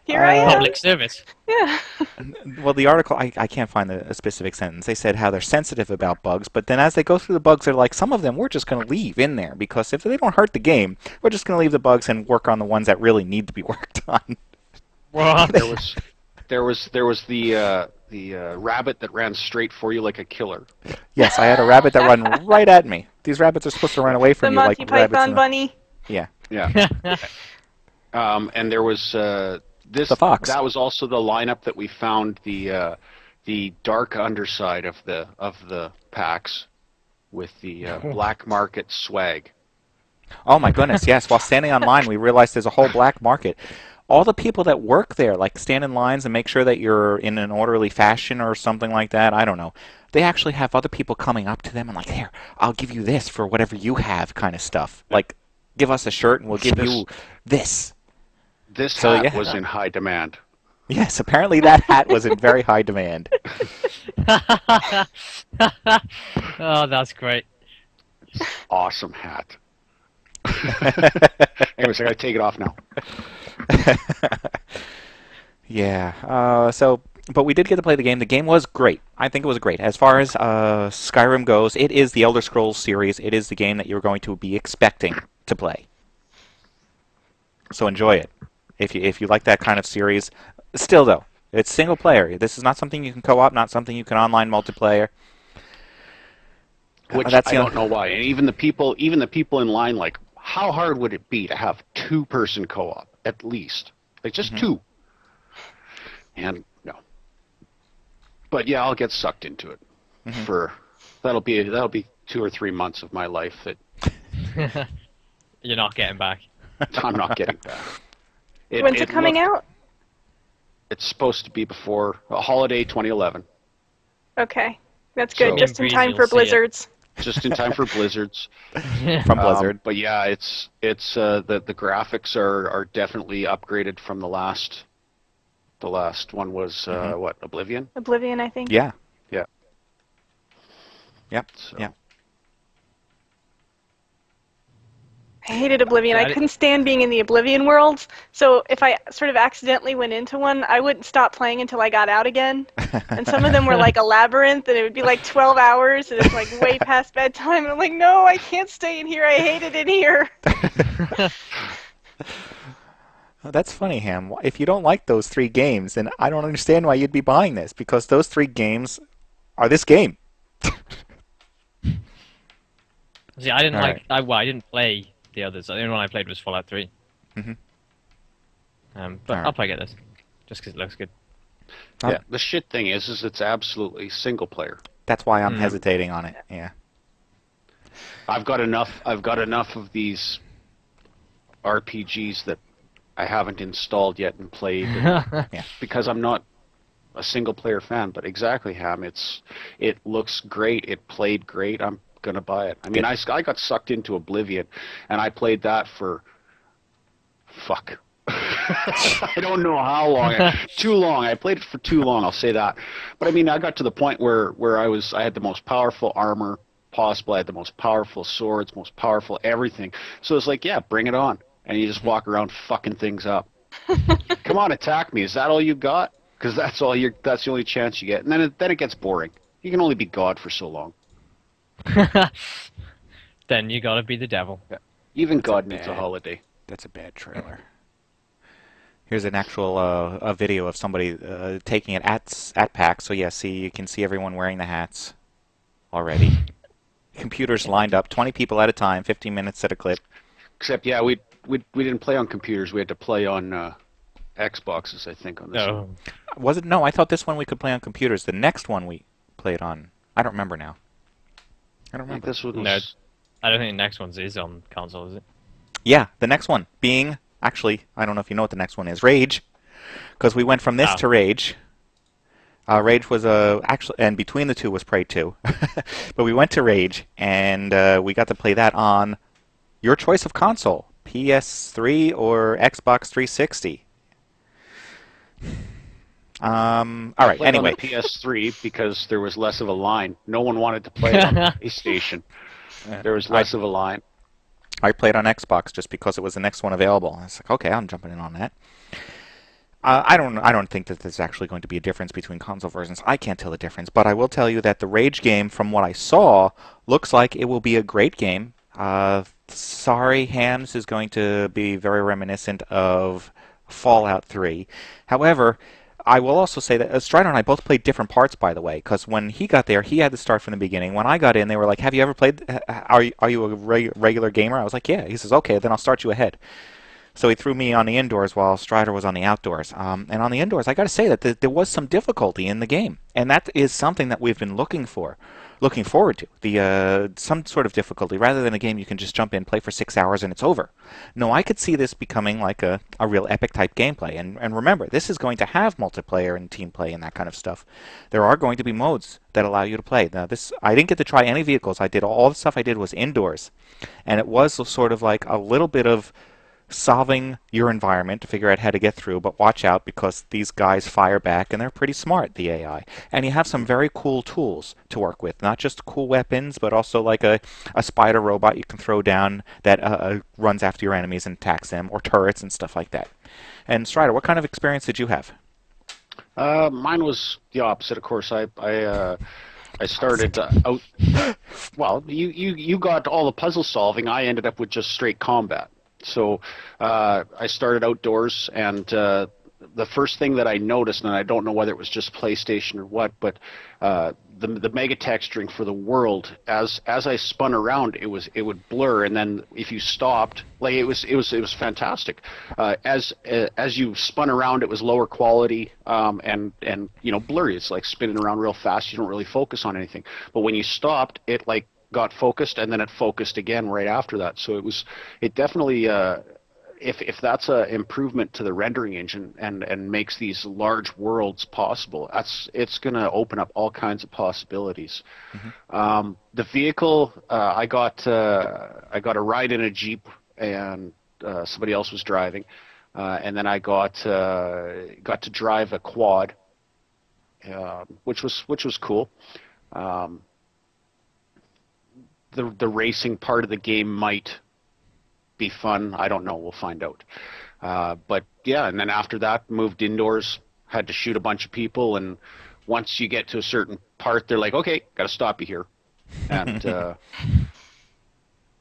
Here I am. Public service. Yeah. Well, the article, I can't find a specific sentence. They said how they're sensitive about bugs, but then as they go through the bugs, they're like, some of them we're just going to leave in there because if they don't hurt the game, we're just going to leave the bugs and work on the ones that really need to be worked on. Well, there was the rabbit that ran straight for you like a killer. Yes, I had a rabbit that ran right at me. These rabbits are supposed to run away from The you like Monty rabbits. Python bunny. Yeah. Yeah. And there was this. The fox. That was also the lineup that we found the dark underside of the PAX with the black market swag. Oh my goodness, yes. While standing online, we realized there's a whole black market. All the people that work there, like stand in lines and make sure that you're in an orderly fashion or something like that, I don't know. They actually have other people coming up to them and like, here, I'll give you this for whatever you have kind of stuff. Like, give us a shirt and we'll give you this. This hat was in high demand. Yes, apparently that hat was in very high demand. Oh, that's great. Awesome hat. Anyways, I gotta take it off now. Yeah. But we did get to play the game. The game was great. I think it was great. As far as Skyrim goes, it is the Elder Scrolls series. It is the game that you're going to be expecting to play. So enjoy it. If you like that kind of series. Still, though, it's single player. This is not something you can co-op, not something you can online multiplayer. Which I don't know why. And even the people in line, like, how hard would it be to have two-person co-op at least? Like just two. And no. But yeah, I'll get sucked into it. That'll be 2 or 3 months of my life that you're not getting back. I'm not getting back. When's it coming out? It's supposed to be before holiday 2011. Okay, that's good. So, just in time for blizzards. Just in time for blizzards. From Blizzard. But yeah, it's the graphics are definitely upgraded from the last. The last one was what, Oblivion? Oblivion, I think. Yeah. Yeah. Yep. So. Yeah. I hated Oblivion. I couldn't stand being in the Oblivion worlds, so if I sort of accidentally went into one, I wouldn't stop playing until I got out again. And some of them were like a labyrinth, and it would be like 12 hours, and it's like way past bedtime, and I'm like, no, I can't stay in here. I hate it in here. Oh, that's funny, Ham. If you don't like those 3 games, then I don't understand why you'd be buying this, because those 3 games are this game. See, I didn't I didn't play the others. The only one I played was Fallout 3. But I'll probably get this, just because it looks good. Yeah, the shit thing is it's absolutely single player. That's why I'm hesitating on it. Yeah. I've got enough of these RPGs that I haven't installed yet and played, because I'm not a single player fan. But exactly, Ham. It looks great. It played great. I'm gonna buy it. I mean, I got sucked into Oblivion, and I played that for I don't know how long. Too long. I played it for too long. I'll say that. But I mean, I got to the point where I had the most powerful armor possible. I had the most powerful swords, most powerful everything. So it's like, yeah, bring it on. And you just walk around fucking things up. Come on, attack me. Is that all you got? Because that's the only chance you get. And then it gets boring. You can only be God for so long. Then you gotta be the devil. Yeah. Even God needs a holiday. That's a bad trailer. Here's an actual a video of somebody taking it at PAX. So yeah, see, you can see everyone wearing the hats already. Computers lined up, 20 people at a time, 15 minutes at a clip. Except, yeah, we didn't play on computers. We had to play on Xboxes, I think, on this one. Was it? No, I thought this one we could play on computers. The next one we played on, I don't remember now. I don't remember. This one was... No, I don't think the next one is on console, is it? Yeah, the next one being, actually, I don't know if you know what the next one is, Rage. Because we went from this to Rage. Rage was actually, and between the two was Prey 2. But we went to Rage, and we got to play that on your choice of console, PS3 or Xbox 360. All right. Anyway, on the PS3 because there was less of a line. No one wanted to play it on the PlayStation. There was less of a line. I played on Xbox just because it was the next one available. I was like, okay, I'm jumping in on that. I don't think that there's actually going to be a difference between console versions. I can't tell the difference, but I will tell you that the Rage game, from what I saw, looks like it will be a great game. Sorry, Hams is going to be very reminiscent of Fallout 3. However, I will also say that Stryder and I both played different parts, by the way, because when he got there, he had to start from the beginning. When I got in, they were like, "Have you ever played? Are you a regular gamer?" I was like, "Yeah." He says, "Okay, then I'll start you ahead." So he threw me on the indoors while Stryder was on the outdoors. And on the indoors, I got to say that there was some difficulty in the game, and that is something that we've been looking forward to. The some sort of difficulty rather than a game you can just jump in, play for 6 hours, and it's over. No, I could see this becoming like a real epic type gameplay. And remember, this is going to have multiplayer and team play and that kind of stuff. There are going to be modes that allow you to play. Now, this I didn't get to try any vehicles. I did all the stuff I did was indoors, and it was sort of like a little bit of solving your environment to figure out how to get through, but watch out because these guys fire back and they're pretty smart, the AI. And you have some very cool tools to work with, not just cool weapons, but also like a spider robot you can throw down that runs after your enemies and attacks them, or turrets and stuff like that. And Stryder, what kind of experience did you have? Mine was the opposite, of course. I started out. Well, you got all the puzzle solving. I ended up with just straight combat. So I started outdoors, and the first thing that I noticed, and I don't know whether it was just PlayStation or what, but the mega texturing for the world, as I spun around, it would blur, and then if you stopped, like it was fantastic. As you spun around, it was lower quality and blurry. It's like spinning around real fast. You don't really focus on anything. But when you stopped, it like got focused, and then it focused again right after that. So it definitely, if that's an improvement to the rendering engine and makes these large worlds possible, it's going to open up all kinds of possibilities. Mm-hmm. The vehicle, I got a ride in a Jeep, and somebody else was driving, and then I got to drive a quad, which was cool. The racing part of the game might be fun. I don't know. We'll find out. But yeah, and then after that, moved indoors, had to shoot a bunch of people, and once you get to a certain part, they're like, "Okay, got to stop you here." And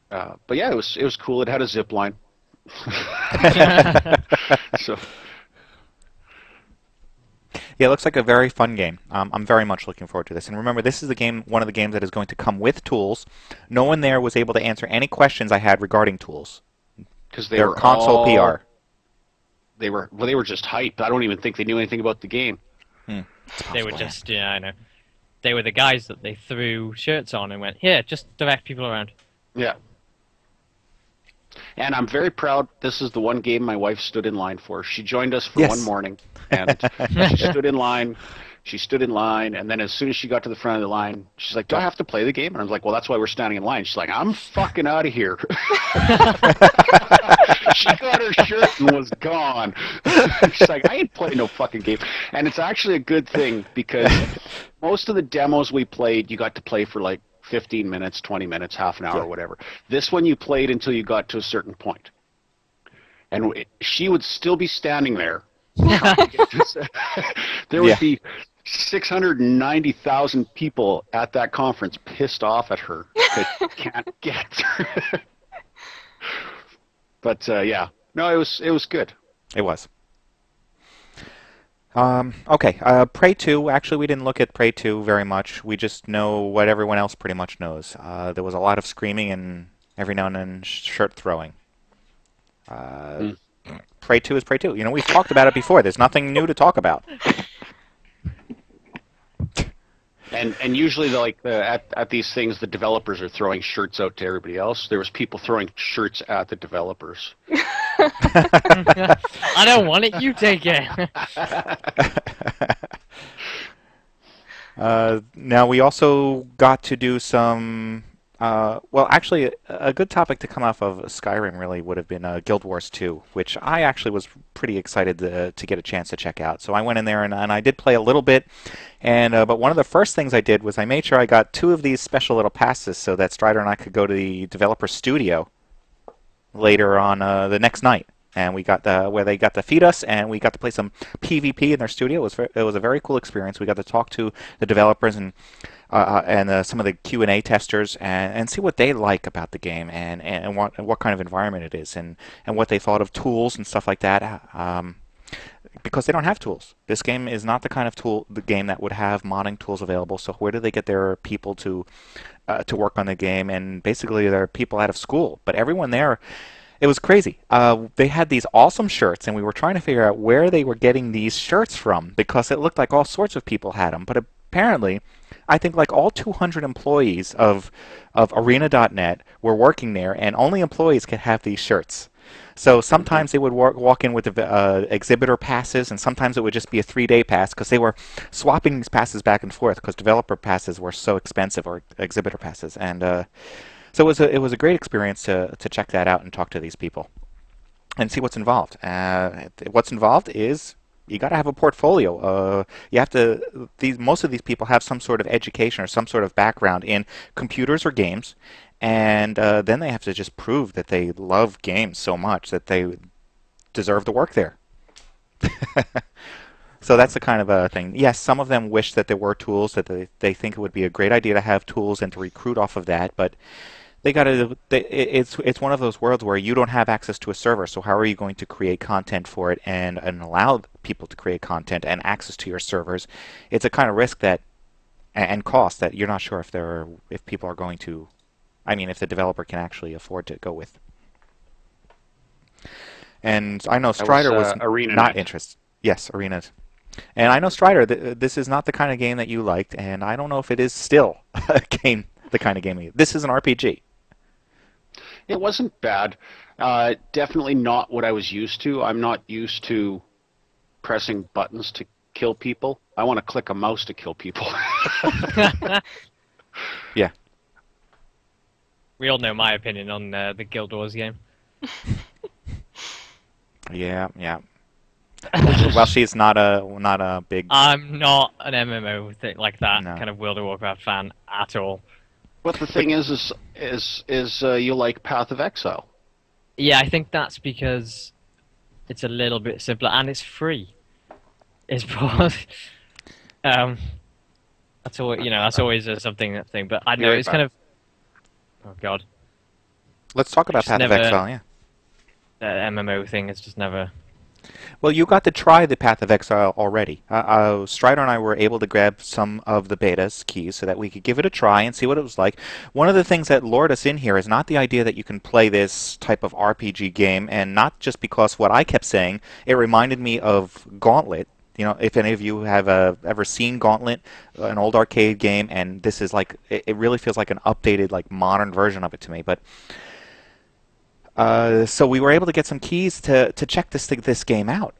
but yeah, it was cool. It had a zip line. So. Yeah, it looks like a very fun game. I'm very much looking forward to this. And remember, this is one of the games that is going to come with tools. No one there was able to answer any questions I had regarding tools. Because they were console PR. They were just hyped. I don't even think they knew anything about the game. They were just, I know. They were the guys that they threw shirts on and went, "Here, just direct people around." Yeah. And I'm very proud. This is the one game my wife stood in line for. She joined us for one morning, and she stood in line. She stood in line, and then as soon as she got to the front of the line, she's like, "Do I have to play the game?" And I was like, "Well, that's why we're standing in line." She's like, "I'm fucking out of here." She got her shirt and was gone. She's like, "I ain't playing no fucking game." And it's actually a good thing, because most of the demos we played, you got to play for like 15 minutes, 20 minutes, half an hour, whatever. This one you played until you got to a certain point. And she would still be standing there. There would be 690,000 people at that conference pissed off at her that can't get. But yeah, no, it was good. It was. Okay, Prey 2, actually we didn't look at Prey 2 very much. We just know what everyone else pretty much knows. There was a lot of screaming and every now and then shirt throwing. Prey 2 is Prey 2. You know, we've talked about it before. There's nothing new to talk about. And usually, at these things, the developers are throwing shirts out to everybody else. There was people throwing shirts at the developers. I don't want it. You take it. Now we also got to do some. Well, actually, a good topic to come off of Skyrim really would have been Guild Wars 2, which I actually was pretty excited to get a chance to check out. So I went in there and I did play a little bit. And but one of the first things I did was I made sure I got 2 of these special little passes so that Stryder and I could go to the developer studio later on the next night. And we got where they got to feed us, and we got to play some PvP in their studio. It was a very cool experience. We got to talk to the developers and some of the Q&A testers and see what they like about the game and what kind of environment it is and what they thought of tools and stuff like that. because they don't have tools. This game is not the kind of the game that would have modding tools available. So where do they get their people to work on the game? And basically, they're people out of school. But everyone there, it was crazy. They had these awesome shirts, and we were trying to figure out where they were getting these shirts from because it looked like all sorts of people had them. But apparently, I think like all 200 employees of Arena.net were working there, and only employees could have these shirts. So sometimes they would walk in with the exhibitor passes, and sometimes it would just be a 3-day pass because they were swapping these passes back and forth because developer passes were so expensive, or exhibitor passes. And so it was a great experience to check that out and talk to these people and see what's involved. What's involved is you got to have a portfolio. You have to. Most of these people have some sort of education or some sort of background in computers or games. And then they have to just prove that they love games so much that they deserve to work there. So that's the kind of thing. Yes, some of them wish that there were tools, that they think it would be a great idea to have tools and to recruit off of that, but they got to. It's one of those worlds where you don't have access to a server, so how are you going to create content for it and allow people to create content and access to your servers? It's a kind of risk that and cost that you're not sure if people are going to. I mean, if the developer can actually afford to go with. And I know Stryder was not interested. Yes, Arenas. And I know Stryder, this is not the kind of game that you liked, and I don't know if it is still the kind of game. This is an RPG. It wasn't bad. Definitely not what I was used to. I'm not used to pressing buttons to kill people. I want to click a mouse to kill people. Yeah. We all know my opinion on the Guild Wars game. Yeah. Well, she's not a big. I'm not an MMO thing like that kind of World of Warcraft fan at all. But the thing is you like Path of Exile. Yeah, I think that's because it's a little bit simpler and it's free. It's probably that's always that's always something But I know it's kind of. Oh God. Let's talk about Path of Exile, yeah. The MMO thing is just never... Well, you got to try the Path of Exile already. Stryder and I were able to grab some of the beta's keys so that we could give it a try and see what it was like. One of the things that lured us in here is not the idea that you can play this type of RPG game, and not just because what I kept saying, it reminded me of Gauntlet. You know, if any of you have ever seen Gauntlet, an old arcade game, and this is like, it really feels like an updated, like modern version of it to me. But so we were able to get some keys to check this game out,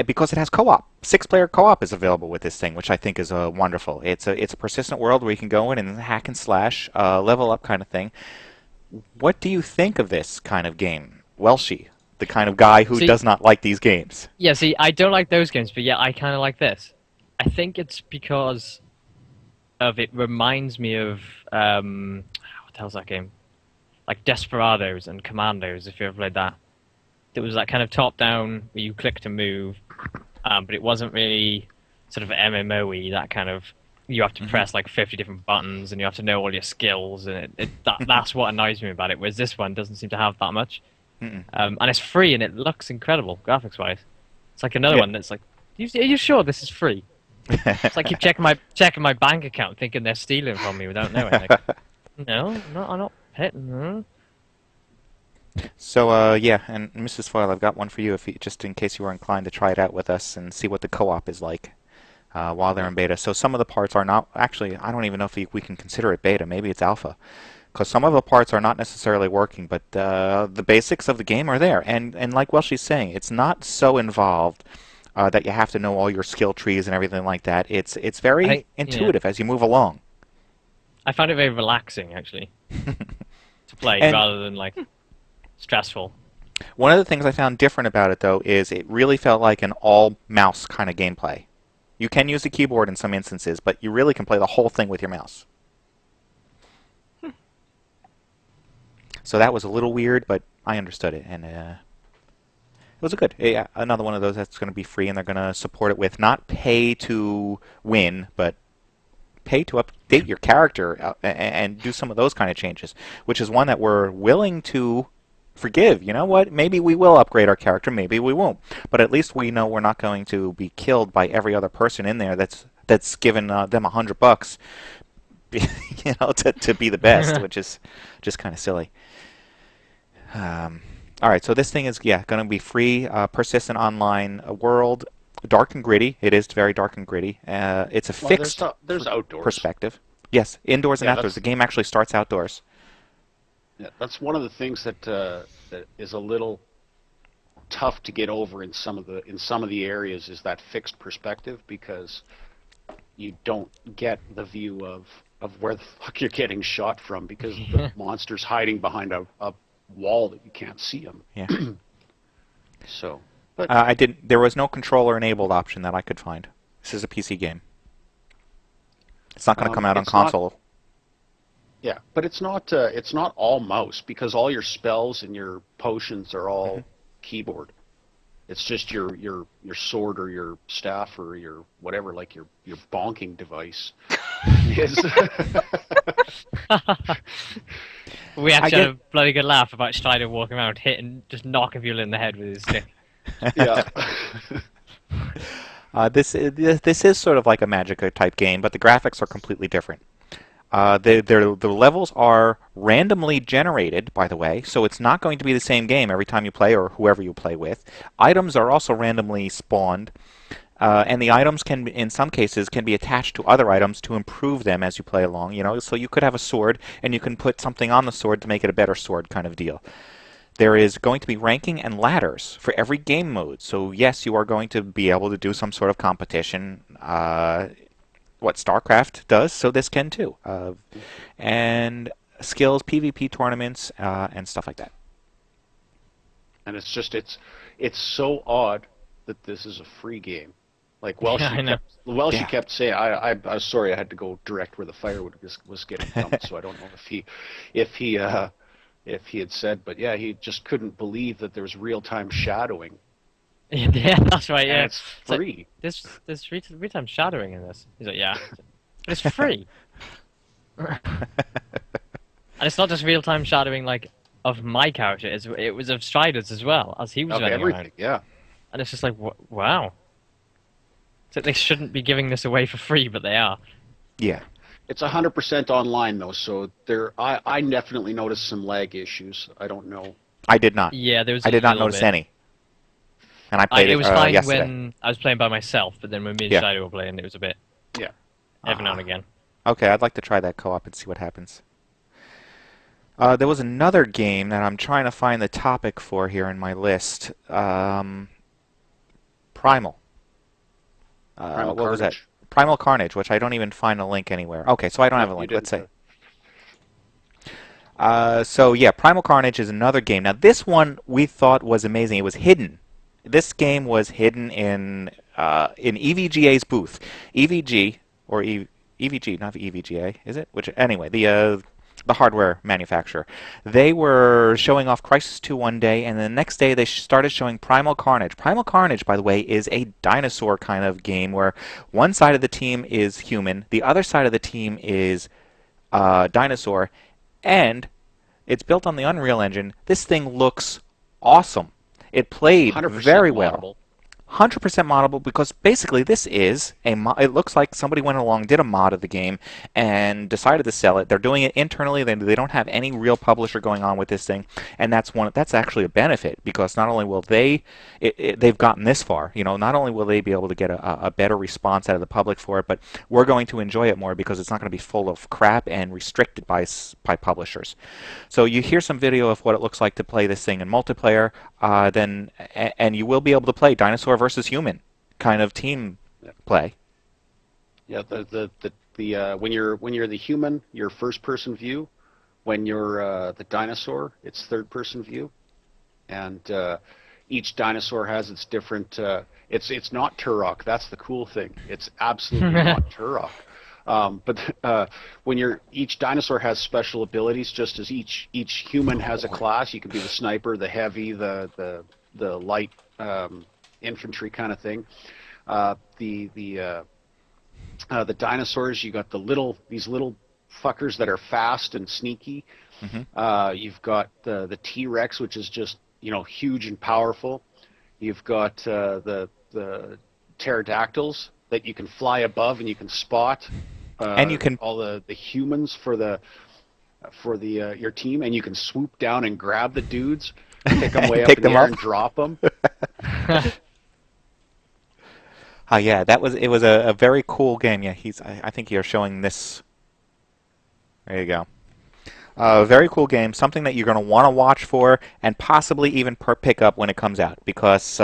because it has co-op. 6-player co-op is available with this thing, which I think is wonderful. It's a persistent world where you can go in and hack and slash, level up kind of thing. What do you think of this kind of game, Welshy? The kind of guy who does not like these games. Yeah, see, I don't like those games, but yeah, I kind of like this. I think it's because of it reminds me of what the hell's that game? Like Desperados and Commandos, if you ever played that. It was that kind of top-down where you click to move, but it wasn't really sort of MMO-y, that kind of... You have to press like 50 different buttons, and you have to know all your skills, and that's what annoys me about it, whereas this one doesn't seem to have that much. And it's free, and it looks incredible, graphics-wise. It's like another one that's like, are you sure this is free? It's like keep checking my bank account, thinking they're stealing from me without knowing. Like, no, I'm not petting. So yeah, and MrsFoyle, I've got one for you, just in case you were inclined to try it out with us and see what the co-op is like while they're in beta. So some of the parts are not actually. I don't even know if we can consider it beta. Maybe it's alpha. Because some of the parts are not necessarily working, but the basics of the game are there. And like Welshy's saying, it's not so involved that you have to know all your skill trees and everything like that. It's very intuitive as you move along. I found it very relaxing, actually, to play rather than like stressful. One of the things I found different about it, though, is it really felt like an all-mouse kind of gameplay. You can use the keyboard in some instances, but you really can play the whole thing with your mouse. So that was a little weird, but I understood it, and it was another one of those that's going to be free, and they're going to support it with not pay to win, but pay to update your character and do some of those kind of changes, which is one that we're willing to forgive. You know what? Maybe we will upgrade our character, maybe we won't. But at least we know we're not going to be killed by every other person in there that's given them $100, to be the best, which is just kind of silly. All right, so this thing is going to be free, persistent online world, dark and gritty. It is very dark and gritty. It's a fixed there's outdoors perspective. Yes, indoors and outdoors. The game actually starts outdoors. Yeah, that's one of the things that that is a little tough to get over in some of the areas, is that fixed perspective, because you don't get the view of where the fuck you're getting shot from, because the monster's hiding behind a wall that you can't see him. Yeah. So, but there was no controller enabled option that I could find. This is a PC game. It's not going to come out on console. Yeah, but it's not all mouse, because all your spells and your potions are all keyboard. It's just your sword or your staff or your whatever, like your bonking device. We actually had a bloody good laugh about Stryder walking around hitting, just knocking people in the head with his stick. Yeah. This is sort of like a Magica type game, but the graphics are completely different. The levels are randomly generated, by the way, so it's not going to be the same game every time you play or whoever you play with. Items are also randomly spawned, and the items can, in some cases, can be attached to other items to improve them as you play along. So you could have a sword, and you can put something on the sword to make it a better sword, kind of deal. There is going to be ranking and ladders for every game mode. So yes, you are going to be able to do some sort of competition. What StarCraft does, so this can too. And skills, PvP tournaments, and stuff like that. And it's so odd that this is a free game. Like Welshy kept saying, I was sorry I had to go direct where the firewood was getting dumped, so I don't know if he had said, but yeah, he just couldn't believe that there was real-time shadowing. Yeah, that's right. Yeah, and it's free. Like, there's real-time shadowing in this. He's like, yeah, it's free. And it's not just real-time shadowing like of my character; it was of Stryder's as well, as he was running around. Yeah. And it's just like, wow. So they shouldn't be giving this away for free, but they are. Yeah. It's 100% online though, so I definitely noticed some lag issues. I don't know. I did not. Yeah, there was. I did not notice any. And I played it was fine yesterday. when I was playing by myself, but then when me and Stryder were playing, it was a bit. Yeah. Every now and again. Okay, I'd like to try that co-op and see what happens. There was another game that I'm trying to find the topic for here in my list. Primal. What was that? Primal Carnage, which I don't even find a link anywhere. Okay, so I don't have a link. Let's say. So yeah, Primal Carnage is another game. Now this one we thought was amazing. It was hidden. This game was hidden in EVGA's booth. EVG or EVG, not EVGA, is it? Which anyway, the hardware manufacturer. They were showing off Crysis 2 one day, and the next day they started showing Primal Carnage. Primal Carnage, by the way, is a dinosaur kind of game where one side of the team is human, the other side of the team is dinosaur, and it's built on the Unreal Engine. This thing looks awesome. It played very well. 100% moddable, because basically this is it looks like somebody went along, did a mod of the game, and decided to sell it. They're doing it internally. They don't have any real publisher going on with this thing, and that's actually a benefit, because not only will they've gotten this far, not only will they be able to get a better response out of the public for it, but we're going to enjoy it more because it's not going to be full of crap and restricted by publishers. So you hear some video of what it looks like to play this thing in multiplayer, and you will be able to play dinosaur versus human kind of team play. Yeah, when you're the human, you're first person view. When you're the dinosaur, it's third person view, and each dinosaur has its different. It's not Turok. That's the cool thing. It's absolutely not Turok. But when each dinosaur has special abilities, just as each human has a class. You can be the sniper, the heavy, the light infantry kind of thing. The dinosaurs, you got these little fuckers that are fast and sneaky. You've got the T-Rex, which is just, you know, huge and powerful. You've got the pterodactyls that you can fly above and you can spot. And you can all the humans for your team, and you can swoop down and grab the dudes, pick them way up in the air and drop them. Yeah, it was a very cool game. Yeah, I think you're showing this. There you go. Very cool game. Something that you're going to want to watch for, and possibly even pick up when it comes out, because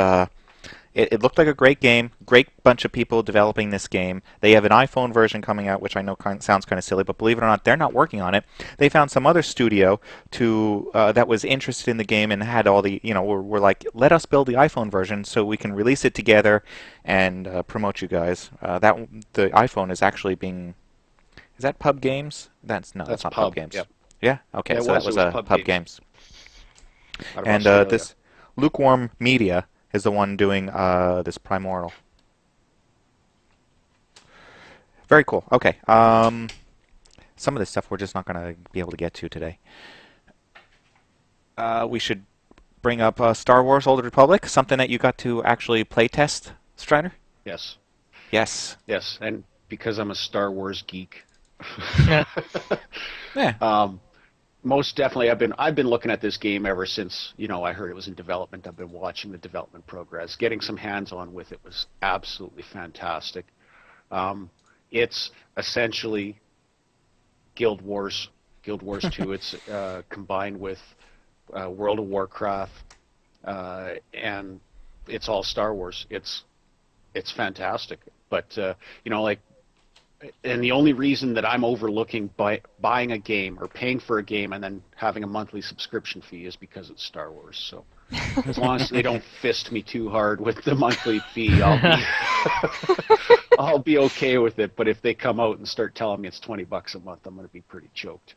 it looked like a great game. Great bunch of people developing this game. They have an iPhone version coming out, which I know sounds kind of silly, but believe it or not, they're not working on it. They found some other studio that was interested in the game and had all the, you know, we're like, let us build the iPhone version so we can release it together and promote you guys. The iPhone is actually being. Is that Pub Games? That's not Pub Games. Yep. Yeah. Okay. Yeah, so that was Pub Games. And this Lukewarm Media is the one doing this Primordial. Very cool. Okay. Some of this stuff we're just not going to be able to get to today. We should bring up Star Wars: Old Republic, something that you got to actually play test, Stryder? Yes. Yes. Yes, and because I'm a Star Wars geek. Yeah. Most definitely, I've been looking at this game ever since, you know, I heard it was in development. I've been watching the development progress. Getting some hands-on with it was absolutely fantastic. It's essentially Guild Wars 2. It's combined with World of Warcraft, and it's all Star Wars. It's fantastic. But you know, like. And the only reason that I'm overlooking buying a game or paying for a game and then having a monthly subscription fee is because it's Star Wars. So as long as they don't fist me too hard with the monthly fee, I'll be okay with it. But if they come out and start telling me it's $20 a month, I'm going to be pretty choked.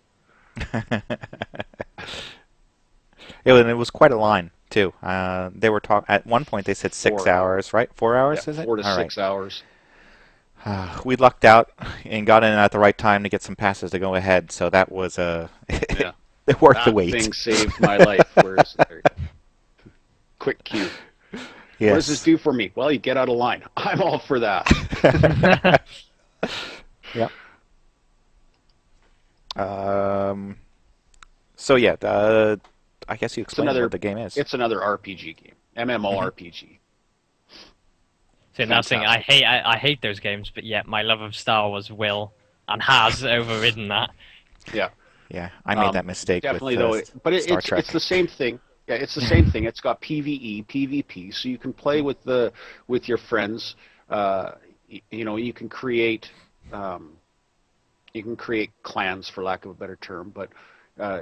It was quite a line too. They were at one point they said 6 hours, right? 4 hours, yeah, is it? 4 to 6 hours. We lucked out and got in at the right time to get some passes to go ahead, so that was yeah. worth the wait. That thing saved my life. Quick cue. Yes. What does this do for me? Well, you get out of line. I'm all for that. Yep. So yeah, I guess you explained what the game is. It's another RPG game, MMORPG. So nothing. I hate those games, but yet my love of Star Wars will and has overridden that. Yeah. Yeah, I made that mistake. Definitely, with, but it's the same thing. Yeah, it's the same thing. It's got PvE, PvP, so you can play with your friends. You know, you can create clans, for lack of a better term. But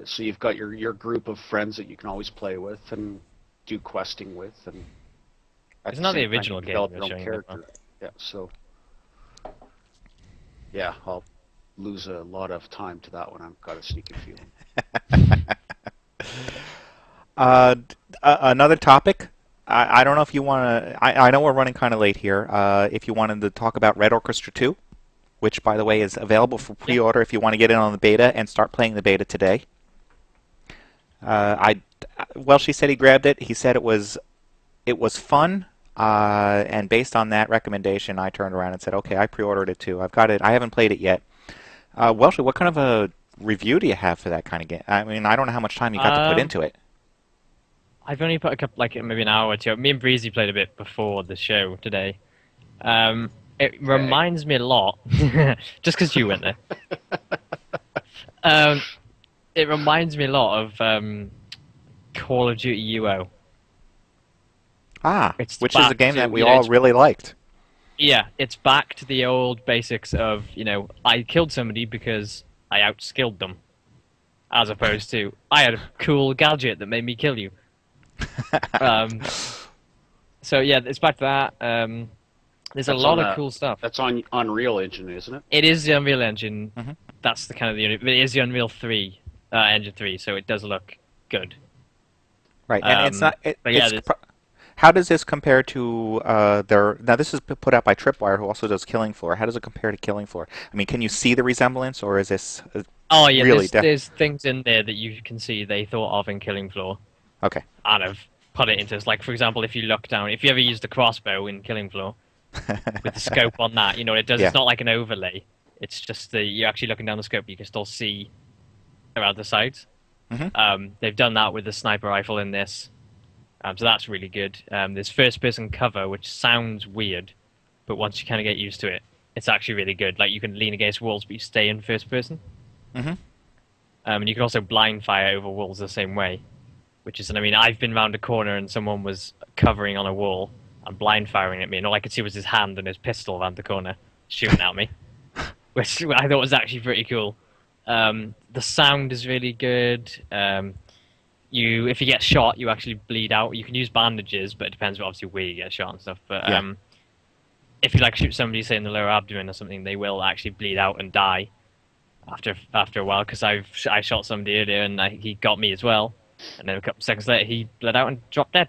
so you've got your group of friends that you can always play with and do questing with, and it's not the original game. Develop your own character. Yeah, so yeah, I'll lose a lot of time to that one. I've got a sneaking feeling. Another topic. I don't know if you want to. I know we're running kind of late here. If you wanted to talk about Red Orchestra 2, which, by the way, is available for pre-order if you want to get in on the beta and start playing the beta today. Welshy said he grabbed it. He said it was fun. And based on that recommendation, I turned around and said, okay, I pre-ordered it too. I've got it. I haven't played it yet. Welshy, what kind of a review do you have for that kind of game? I mean, I don't know how much time you got to put into it. I've only put a couple, like maybe an hour or two. Me and Breezy played a bit before the show today. It reminds me a lot, just because you went there. It reminds me a lot of Call of Duty UO. Which is a game that we all really liked. Yeah, it's back to the old basics of, you know, I killed somebody because I outskilled them, as opposed to I had a cool gadget that made me kill you. So yeah, it's back to that. There's a lot of cool stuff. That's on Unreal Engine, isn't it? It is the Unreal Engine. Mm-hmm. That's the kind of it is the Unreal 3 Engine 3, so it does look good. Right, and it's not. How does this compare to their? Now this is put out by Tripwire, who also does Killing Floor. How does it compare to Killing Floor? I mean, can you see the resemblance, or is this Oh yeah, really? there's things in there that you can see they thought of in Killing Floor. Okay. And have put it into, like, for example, if you look down, if you ever use the crossbow in Killing Floor with the scope on that, you know what it does. Yeah. It's not like an overlay. It's just you're actually looking down the scope. You can still see around the sides. They've done that with the sniper rifle in this, so that's really good. There's first-person cover, which sounds weird, but once you kind of get used to it, it's actually really good. Like, you can lean against walls, but you stay in first person. And you can also blind fire over walls the same way, which is, I mean, I've been round a corner and someone was covering on a wall and blind firing at me, and all I could see was his hand and his pistol around the corner shooting at me, which I thought was actually pretty cool. The sound is really good. If you get shot, you actually bleed out. You can use bandages, but it depends obviously where you get shot and stuff. But if you like shoot somebody, say in the lower abdomen or something, they will actually bleed out and die after a while. Because I shot somebody earlier and he got me as well, and then a couple seconds later he bled out and dropped dead.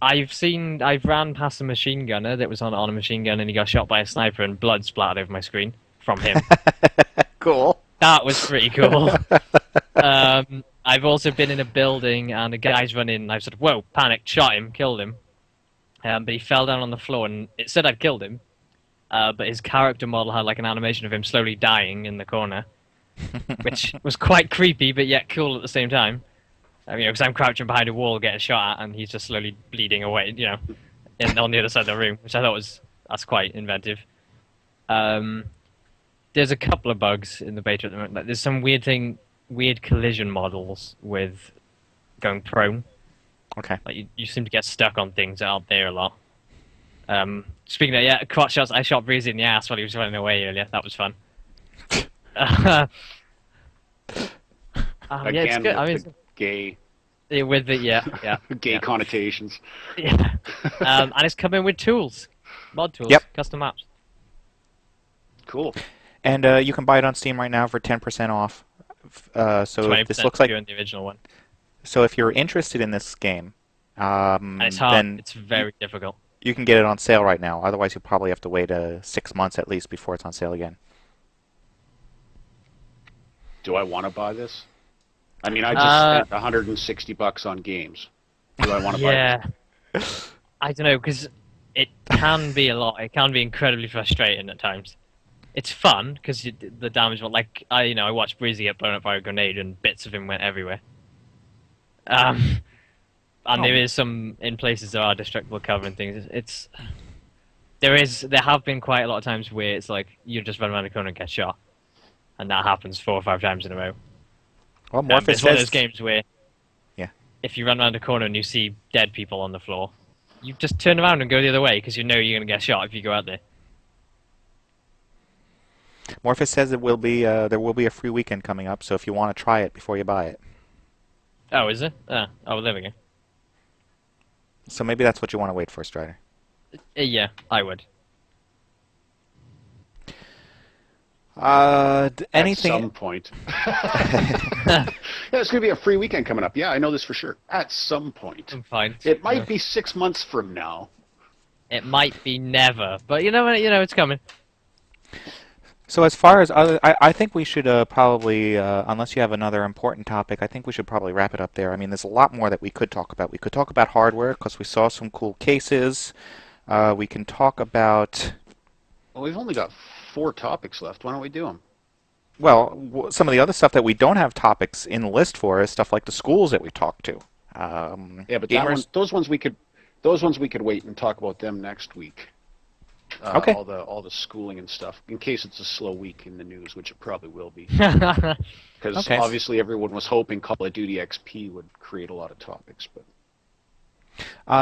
I've ran past a machine gunner that was on a machine gun and he got shot by a sniper and blood splattered over my screen from him. Cool. That was pretty cool. I've also been in a building and a guy's run in and I've sort of, whoa, panicked, shot him, killed him. But he fell down on the floor and it said I'd killed him. But his character model had like an animation of him slowly dying in the corner, which was quite creepy but yet cool at the same time. Because I'm crouching behind a wall getting shot at and he's just slowly bleeding away, on the other side of the room, which I thought that's quite inventive. There's a couple of bugs in the beta at the moment. Like, there's some weird collision models with going prone. Okay. Like you seem to get stuck on things out there a lot. Speaking of crotch shots, I shot Breezy in the ass while he was running away earlier. That was fun. Again, it's good. with the gay. With the gay connotations. Yeah. And it's coming with tools, mod tools, custom maps. Cool. And you can buy it on Steam right now for 10% off. So this looks like the original one. So if you're interested in this game, and it's hard. then It's very difficult. You can get it on sale right now. Otherwise, you'll probably have to wait 6 months at least before it's on sale again. Do I want to buy this? I mean, I just spent $160 on games. Do I want to buy this? I don't know, because it can be a lot. It can be incredibly frustrating at times. It's fun because the damage. Like I watched Breezy get blown up by a grenade and bits of him went everywhere. And there is some in places there are destructible cover and things. There have been quite a lot of times where it's like you just run around the corner and get shot, and that happens 4 or 5 times in a row. Well, Morpheus it's one of those games where, if you run around the corner and you see dead people on the floor, you just turn around and go the other way because you know you're going to get shot if you go out there. Morpheus says there will be a free weekend coming up, so if you want to try it before you buy it. Oh, is it? Oh, there we go. So maybe that's what you want to wait for, Stryder. Yeah, I would. Anything? At some point. There's going to be a free weekend coming up. Yeah, I know this for sure. At some point. I'm fine. It might be 6 months from now. It might be never, but it's coming. So as far as other, I think we should probably, unless you have another important topic, I think we should probably wrap it up there. I mean, there's a lot more that we could talk about. We could talk about hardware because we saw some cool cases. We can talk about. Well, we've only got 4 topics left. Why don't we do them? Well, some of the other stuff that we don't have topics in the list for is stuff like the schools that we talked to. Yeah, but those ones we could wait and talk about them next week. Okay. All the schooling and stuff, in case it's a slow week in the news, which it probably will be. Because obviously everyone was hoping Call of Duty XP would create a lot of topics, but.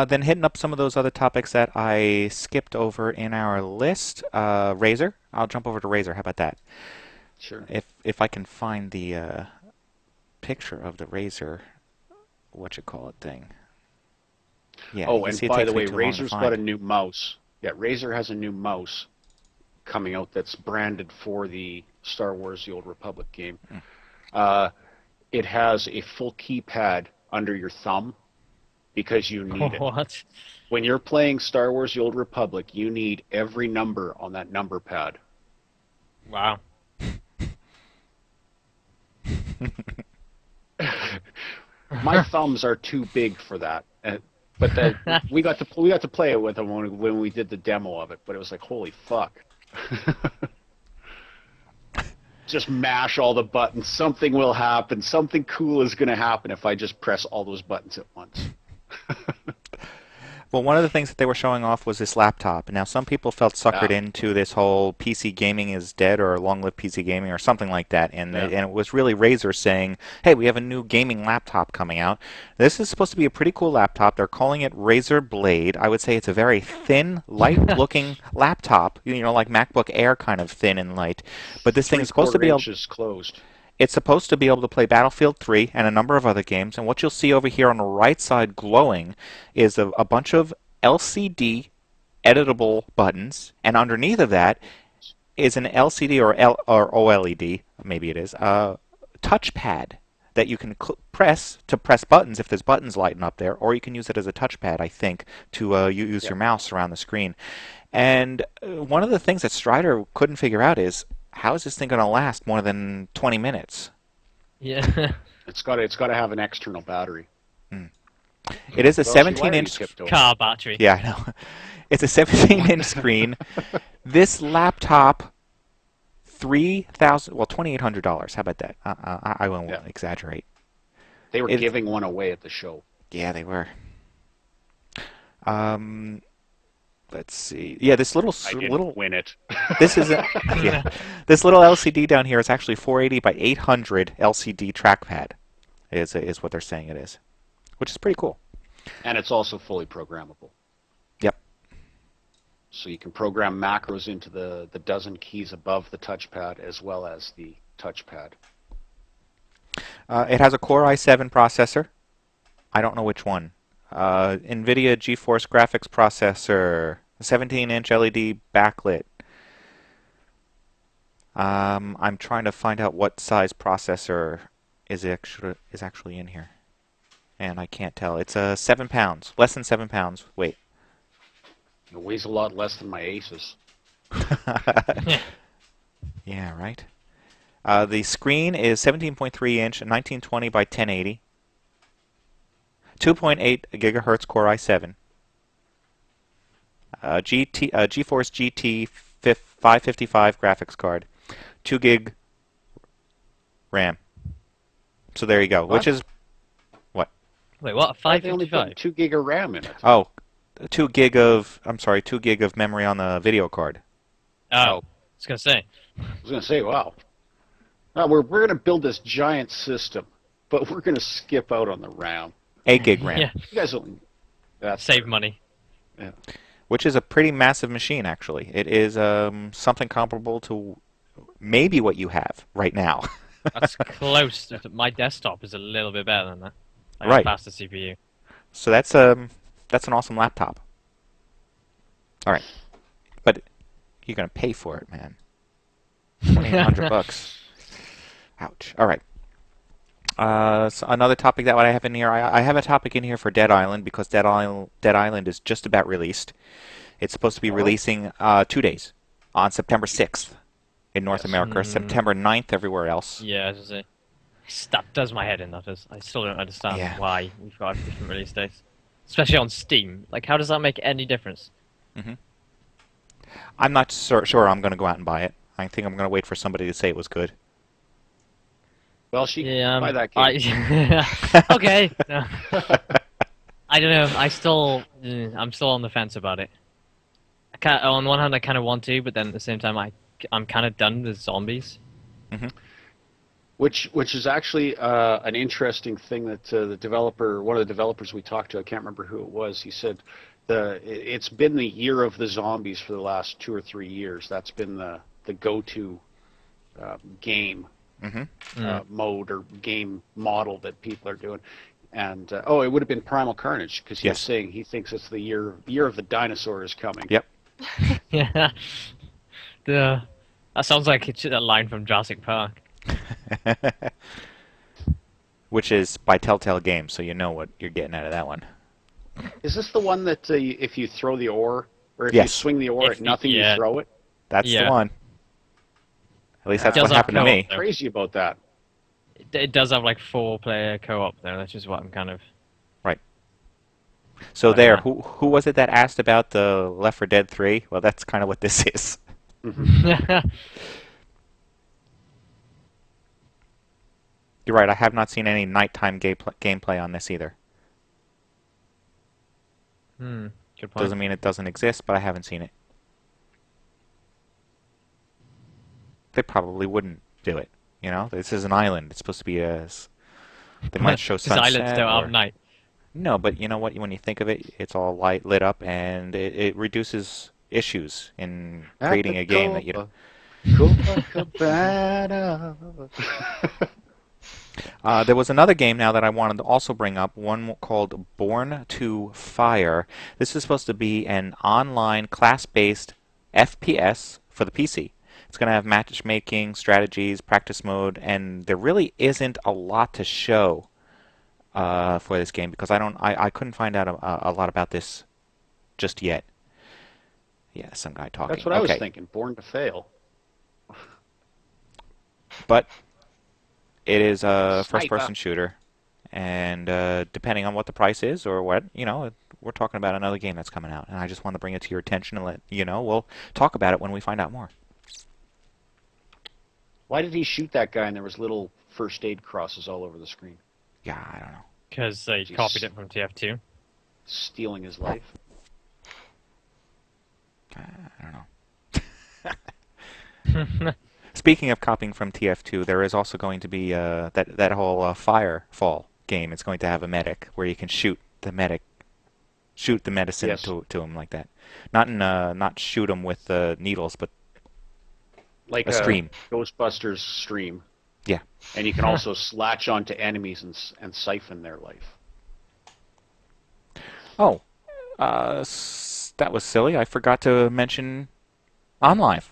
Then hitting up some of those other topics that I skipped over in our list. Razer. I'll jump over to Razer. How about that? Sure. If I can find the picture of the Razer, thing. Yeah. Oh, and by the way, Razer's got a new mouse. Yeah, Razer has a new mouse coming out that's branded for the Star Wars: The Old Republic game. It has a full keypad under your thumb because you need it. What? When you're playing Star Wars: The Old Republic, you need every number on that number pad. Wow. My thumbs are too big for that. But we got to play it with them when we did the demo of it. But it was like, holy fuck! Just mash all the buttons. Something will happen. Something cool is going to happen if I just press all those buttons at once. Well, one of the things that they were showing off was this laptop. Now, some people felt suckered into this whole PC gaming is dead or long live PC gaming or something like that. And it was really Razer saying, hey, we have a new gaming laptop coming out. This is supposed to be a pretty cool laptop. They're calling it Razer Blade. I would say it's a very thin, light-looking laptop, like MacBook Air kind of thin and light. But this thing is supposed to be closed. It's supposed to be able to play Battlefield 3 and a number of other games, and what you'll see over here on the right side glowing is a bunch of LCD editable buttons, and underneath of that is an LCD or OLED, maybe it is, touchpad that you can press buttons if there's buttons lighting up there, or you can use it as a touchpad, I think, to use your mouse around the screen. And one of the things that Stryder couldn't figure out is, how is this thing going to last more than 20 minutes? Yeah. It's got to have an external battery. It is a 17-inch car battery. Yeah, I know. It's a 17-inch screen. This laptop, $2,800. How about that? I won't exaggerate. They were giving one away at the show. Yeah, they were. Let's see. Yeah, this little win it. This is this little LCD down here is actually 480 by 800 LCD trackpad. Is what they're saying it is, which is pretty cool. And it's also fully programmable. Yep. So you can program macros into the dozen keys above the touchpad as well as the touchpad. It has a Core i7 processor. I don't know which one. NVIDIA GeForce graphics processor, 17-inch LED backlit. I'm trying to find out what size processor is actually in here, and I can't tell. It's 7 pounds, less than 7 pounds. Wait. It weighs a lot less than my Asus. Yeah, right. The screen is 17.3 inch, 1920 by 1080. 2.8 gigahertz Core i7. GeForce GT 555 graphics card. 2 gig RAM. So there you go. What? Which is what? Wait, what? 555? 2 gig of RAM in it. Oh, 2 gig of memory on the video card. Oh, I was gonna say. Wow. Now we're gonna build this giant system, but we're gonna skip out on the RAM. 8 gig RAM. Yeah. You guys don't. Save money. Yeah. Which is a pretty massive machine, actually. It is something comparable to maybe what you have right now. That's close. My desktop is a little bit better than that. I Right. Faster CPU. So that's an awesome laptop. All right, but you're gonna pay for it, man. $2,800. Ouch. All right. So another topic that I have in here, I have a topic in here for Dead Island because Dead Island is just about released. It's supposed to be releasing 2 days on September 6th in North America, September 9th everywhere else. Yeah, as I say. That does my head in, that is. I still don't understand why we've got different release dates. Especially on Steam. Like, how does that make any difference? I'm not sure I'm going to go out and buy it. I think I'm going to wait for somebody to say it was good. Well, buy that game. Okay. No. I don't know. I'm still on the fence about it. On one hand, I kind of want to, but then at the same time, I'm kind of done with zombies. Which is actually an interesting thing that one of the developers we talked to, I can't remember who it was, he said it's been the year of the zombies for the last 2 or 3 years. That's been the go-to game mode or game model that people are doing. And it would have been Primal Carnage because he was saying he thinks it's the year of the dinosaur is coming. Yep. Yeah. That sounds like it's a line from Jurassic Park. which is by Telltale Games, so you know what you're getting out of that one. Is this the one that if you throw the ore, or if you Yes. swing the ore at nothing, you throw it? That's the one. At least that's It what does have happened to me. co-op, Crazy about that. It does have like 4-player co-op though. That's just what I'm kind of. Right. So Like there, that. who was it that asked about the Left 4 Dead 3? Well, that's kind of what this is. You're right. I have not seen any nighttime gameplay on this either. Good point. Doesn't mean it doesn't exist, but I haven't seen it. They probably wouldn't do it. You know, this is an island. It's supposed to be a. They might show sunset. Islands don't have night. No, but you know what? When you think of it, it's all lit up, and it reduces issues in creating a game that you. There was another game now that I wanted to also bring up, one called Born to Fire. This is supposed to be an online class-based FPS for the PC. It's going to have matchmaking, strategies, practice mode, and there really isn't a lot to show for this game because I couldn't find out a lot about this just yet. Yeah, some guy talking. That's what I was thinking. Born to fail. But it is a first-person shooter, and depending on what the price is or what, you know, we're talking about another game that's coming out, and I just want to bring it to your attention and let you know. We'll talk about it when we find out more. Why did he shoot that guy and there was little first aid crosses all over the screen? Yeah, I don't know. Because they copied it from TF2. Stealing his life? I don't know. Speaking of copying from TF2, there is also going to be that whole Firefall game. It's going to have a medic where you can shoot the medicine Yes. to him like that. Not shoot him with needles, but Like a stream. Ghostbusters stream. Yeah. And you can also latch onto enemies and siphon their life. Oh, that was silly. I forgot to mention OnLive.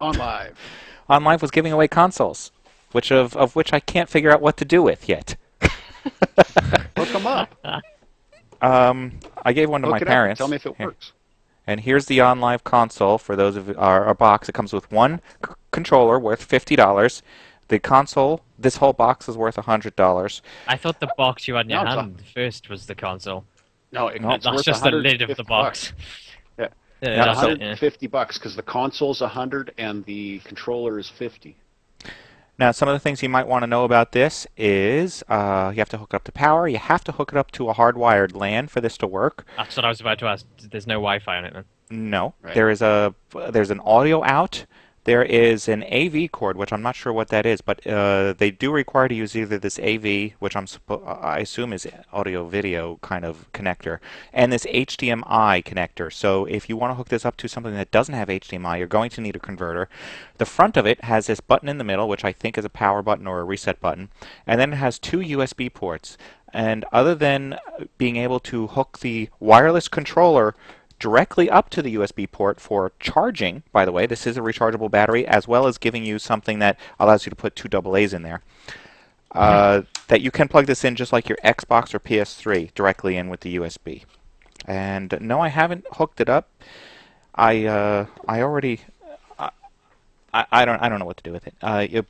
OnLive. OnLive was giving away consoles, of which I can't figure out what to do with yet. Look them up. I gave one to my parents. Tell me if it works. And here's the OnLive console for those of our box. It comes with one controller worth $50. The console, this whole box is worth $100. I thought the box you had in your hand first was the console. No, That's just the lid of the box. Yeah. Yeah, It's that's it, $150 because the console's $100 and the controller is $50. Now, some of the things you might want to know about this is you have to hook it up to power. You have to hook it up to a hardwired LAN for this to work. That's what I was about to ask. There's no Wi-Fi on it then? No. Right. There's an audio out. There is an AV cord, which I'm not sure what that is, but they do require to use either this AV, which I assume is audio-video kind of connector, and this HDMI connector. So if you want to hook this up to something that doesn't have HDMI, you're going to need a converter. The front of it has this button in the middle, which I think is a power button or a reset button, and then it has two USB ports. And other than being able to hook the wireless controller directly up to the USB port for charging, by the way, this is a rechargeable battery, as well as giving you something that allows you to put two AA's in there. That you can plug this in just like your Xbox or PS3 directly in with the USB. And no, I haven't hooked it up. I don't know what to do with it.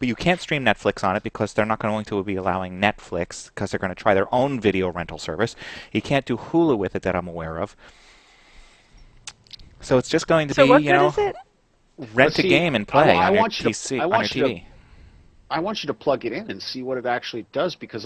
You can't stream Netflix on it because they're not going to be allowing Netflix because they're going to try their own video rental service. You can't do Hulu with it that I'm aware of. So it's just going to be, what you good know, is it? rent a game and play on your want you to- PC, I on want your you to- TV. I want you to plug it in and see what it actually does because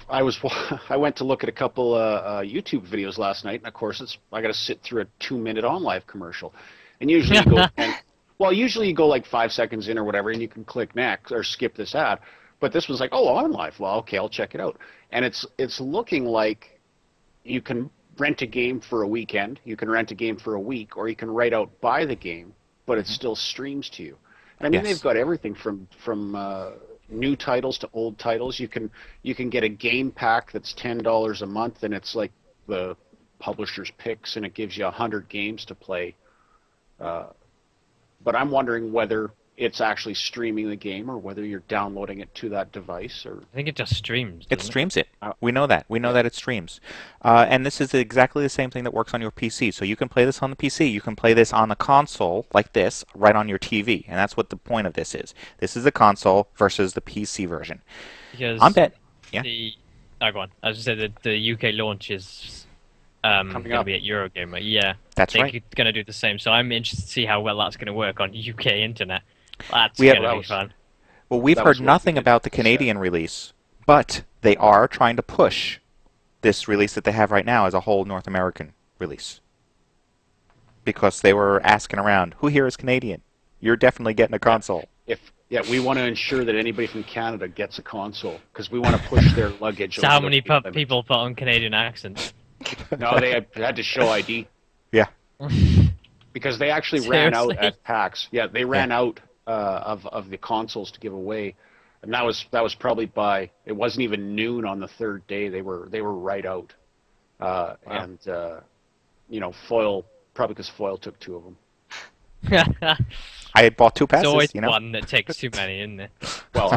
I went to look at a couple YouTube videos last night, and of course I got to sit through a 2-minute OnLive commercial, and usually you go like 5 seconds in or whatever, and you can click next or skip this ad, but this was like, oh, OnLive, well, okay, I'll check it out, and it's looking like you can rent a game for a weekend, you can rent a game for a week, or you can buy the game, but it still streams to you. And I mean, Yes. they've got everything from new titles to old titles. You can get a game pack that's $10 a month, and it's like the publisher's picks, and it gives you 100 games to play. But I'm wondering whether it's actually streaming the game or whether you're downloading it to that device. Or I think it just streams. It Doesn't streams it. We know that. We know that it streams. And this is exactly the same thing that works on your PC. So you can play this on the PC. You can play this on the console, like this, right on your TV. And that's what the point of this is. This is the console versus the PC version. Because I'm bet. Yeah. Go on. I was going to say that the UK launch is going to be at Eurogamer. Yeah. That's right. They're going to do the same. So I'm interested to see how well that's going to work on UK internet. That's going to be fun. Well, we've heard nothing about the Canadian release, but they are trying to push this release that they have right now as a whole North American release. Because they were asking around, who here is Canadian? You're definitely getting a console. We want to ensure that anybody from Canada gets a console, because we want to push their luggage. So how many people put on Canadian accents? No, they had to show ID. Yeah. Because they actually ran out at PAX. Yeah, they ran out of the consoles to give away, and that was probably by, it wasn't even noon on the third day. They were right out, wow. And Foyle, probably because Foyle took 2 of them. I had bought 2 passes. It's always one that takes too many, isn't it? Well,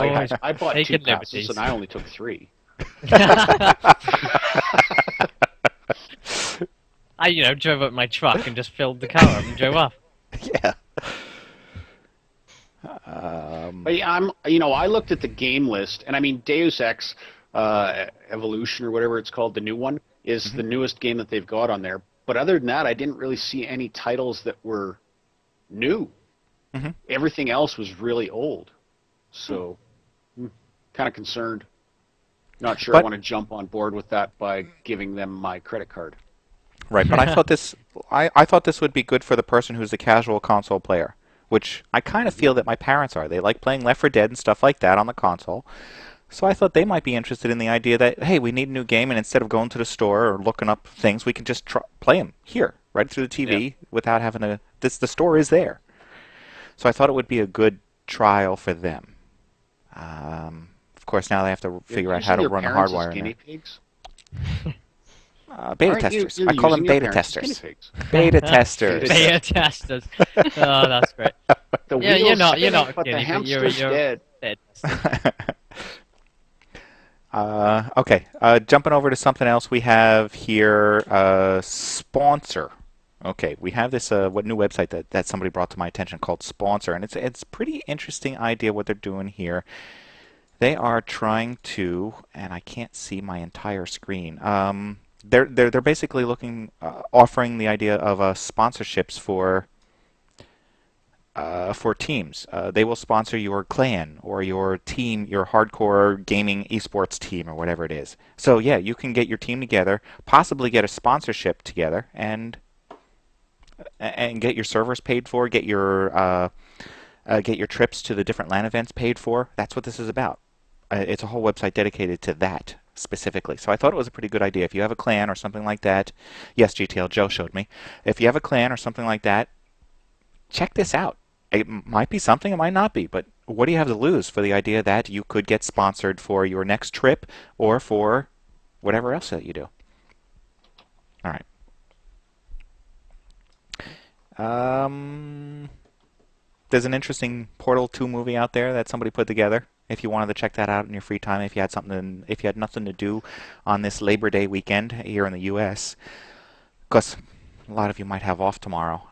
I bought 2 passes and I only took 3. I drove up my truck and just filled the car up and drove off. Yeah. But yeah, I looked at the game list, and I mean, Deus Ex Evolution, or whatever it's called, the new one, is the newest game that they've got on there. But other than that, I didn't really see any titles that were new. Everything else was really old. So, kind of concerned. Not sure I want to jump on board with that by giving them my credit card. Right, but I thought this would be good for the person who's a casual console player, which I kind of feel that my parents are. They like playing Left 4 Dead and stuff like that on the console. So I thought they might be interested in the idea that, hey, we need a new game, and instead of going to the store or looking up things, we can just play them here, right through the TV, without having to... The store is there. So I thought it would be a good trial for them. Of course, now they have to figure out how to run the hardwire in there. Pigs? Beta testers. I call them beta testers. Beta testers. Beta testers. Oh, that's great. You're not but the hamster's dead. Okay, jumping over to something else we have here, Spawnsor. Okay, we have this what new website that somebody brought to my attention called Spawnsor, and it's a pretty interesting idea what they're doing here. They are trying to, and I can't see my entire screen. They're basically offering the idea of sponsorships for teams. They will sponsor your clan or your team, your hardcore gaming esports team or whatever it is. So yeah, you can get your team together, possibly get a sponsorship together, and get your servers paid for, get your trips to the different LAN events paid for. That's what this is about. It's a whole website dedicated to that specifically. So I thought it was a pretty good idea. If you have a clan or something like that, yes, GTL Joe showed me. If you have a clan or something like that, check this out. It might be something, it might not be, but what do you have to lose for the idea that you could get sponsored for your next trip or for whatever else that you do? All right. There's an interesting Portal 2 movie out there that somebody put together. If you wanted to check that out in your free time, if you had nothing to do on this Labor Day weekend here in the U.S., because a lot of you might have off tomorrow.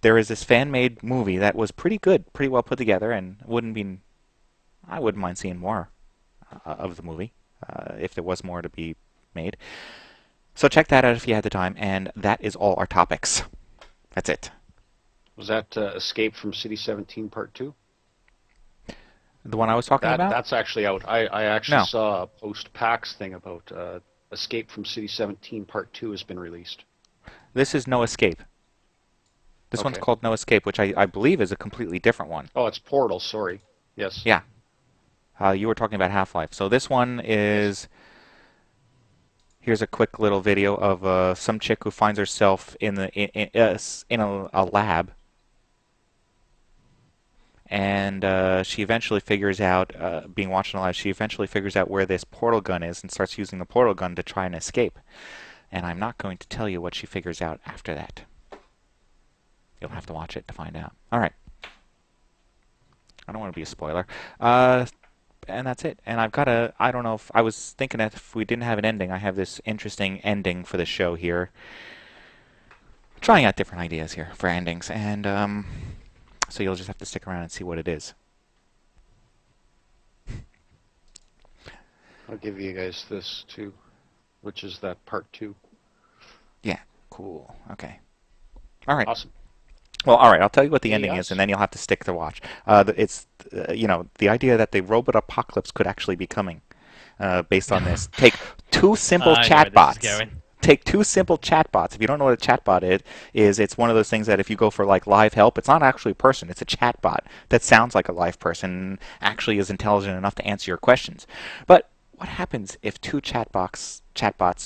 There is this fan-made movie that was pretty good, pretty well put together, and I wouldn't mind seeing more of the movie if there was more to be made. So check that out if you had the time, and that is all our topics. That's it. Was that Escape from City 17 Part 2? The one I was talking about? That's actually out. I actually saw a post-PAX thing about Escape from City 17 Part 2 has been released. This is No Escape. This one's called No Escape, which I believe is a completely different one. Oh, it's Portal, sorry. Yes. Yeah. You were talking about Half-Life. So this one is... Here's a quick little video of some chick who finds herself in a lab. And she eventually figures out, being watched in a lab, she eventually figures out where this portal gun is and starts using the portal gun to try and escape. And I'm not going to tell you what she figures out after that. You'll have to watch it to find out. All right. I don't want to be a spoiler. And that's it. And I've got a, I don't know if, I was thinking that if we didn't have an ending, I have this interesting ending for the show here. Trying out different ideas here for endings, and so you'll just have to stick around and see what it is. I'll give you guys this too, which is that part 2. Yeah, cool. Okay. All right. Awesome. Well, all right. I'll tell you what the ending Yes. is, and then you'll have to stick to watch. It's you know, the idea that the robot apocalypse could actually be coming, based on this. Take two simple chatbots. Take two simple chatbots. If you don't know what a chatbot is it's one of those things that if you go for like live help, it's not actually a person. It's a chatbot that sounds like a live person, and actually is intelligent enough to answer your questions. But what happens if two chatbots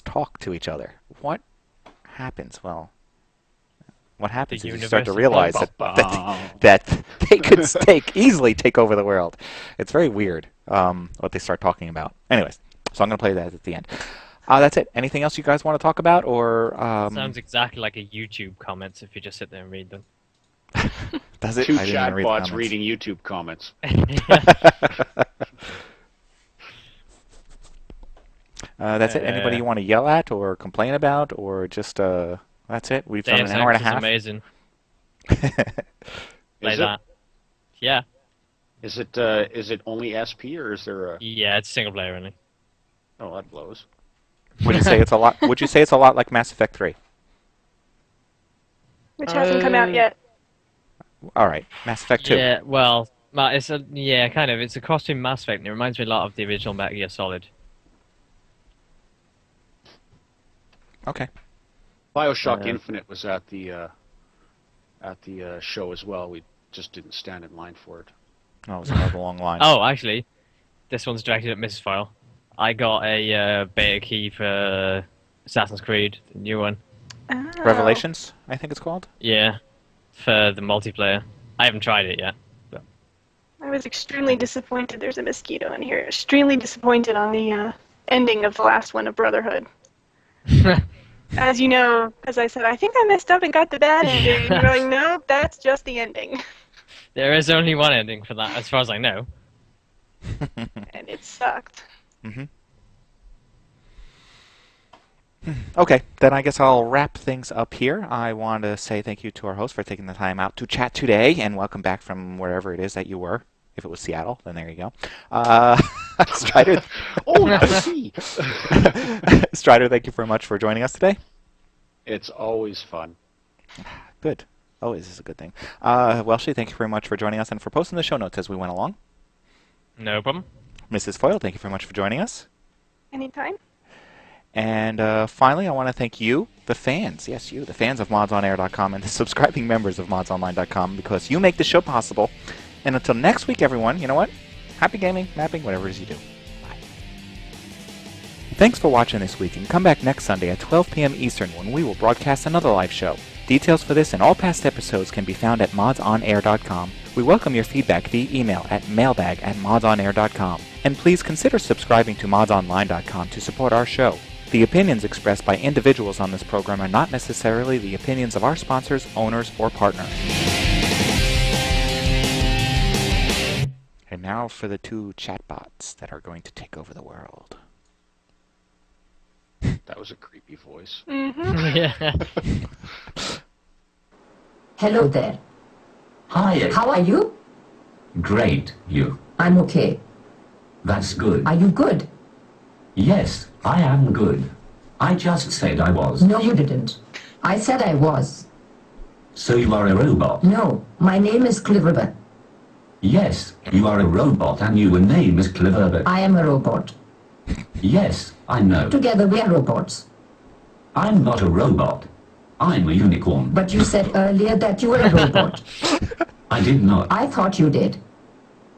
talk to each other? What happens? Well, what happens is you start to realize that they could easily take over the world. It's very weird what they start talking about. Anyways, so I'm going to play that at the end. That's it. Anything else you guys want to talk about? Or sounds exactly like a YouTube comments if you just sit there and read them. Does it? Two chatbots reading YouTube comments. That's it. Anybody you want to yell at or complain about, or just that's it? We've done an hour and a half. Amazing. Play that. Yeah. Is it only SP or is there a? Yeah, it's single player only. Oh, that blows. Would you say it's a lot? Would you say it's a lot like Mass Effect 3? Which hasn't come out yet. All right, Mass Effect 2. Yeah, well, it's kind of. It's a costume Mass Effect, and it reminds me a lot of the original Metal Gear Solid. Okay. BioShock Infinite was at the show as well. We just didn't stand in line for it. Oh, it was another long line. Oh, actually, this one's directed at MrsFoyle. I got a beta key for Assassin's Creed, the new one. Oh. Revelations, I think it's called. Yeah, for the multiplayer. I haven't tried it yet. But. I was extremely disappointed. There's a mosquito in here. Extremely disappointed on the ending of the last one of Brotherhood. As you know, as I said, I think I messed up and got the bad ending. And you're like, nope, that's just the ending. There is only one ending for that, as far as I know. And it sucked. Mm-hmm. Okay, then I guess I'll wrap things up here. I want to say thank you to our host for taking the time out to chat today, and welcome back from wherever it is that you were. If it was Seattle, then there you go. Stryder. Oh, I see. Stryder, thank you very much for joining us today. It's always fun. Good. Always is a good thing. Welshy, thank you very much for joining us and for posting the show notes as we went along. No problem. MrsFoyle, thank you very much for joining us. Anytime. And finally, I want to thank you, the fans. Yes, you, the fans of MODSonair.com and the subscribing members of MODSonline.com, because you make the show possible. And until next week, everyone, you know what? Happy gaming, mapping, whatever it is you do. Bye. Thanks for watching this week, and come back next Sunday at 12 p.m. Eastern when we will broadcast another live show. Details for this and all past episodes can be found at MODSonair.com. We welcome your feedback via email at mailbag@modsonair.com. And please consider subscribing to MODSonline.com to support our show. The opinions expressed by individuals on this program are not necessarily the opinions of our sponsors, owners, or partners. And now for the two chatbots that are going to take over the world. That was a creepy voice. Mm-hmm. Yeah. Hello there. Hi. How are you? Great. You? I'm okay. That's good. Are you good? Yes, I am good. I just said I was. No, you didn't. I said I was. So you are a robot? No, my name is Cliverbert. Yes, you are a robot and your name is Cliverbert. I am a robot. Yes, I know. Together we are robots. I'm not a robot. I'm a unicorn. But you said earlier that you were a robot. I did not. I thought you did.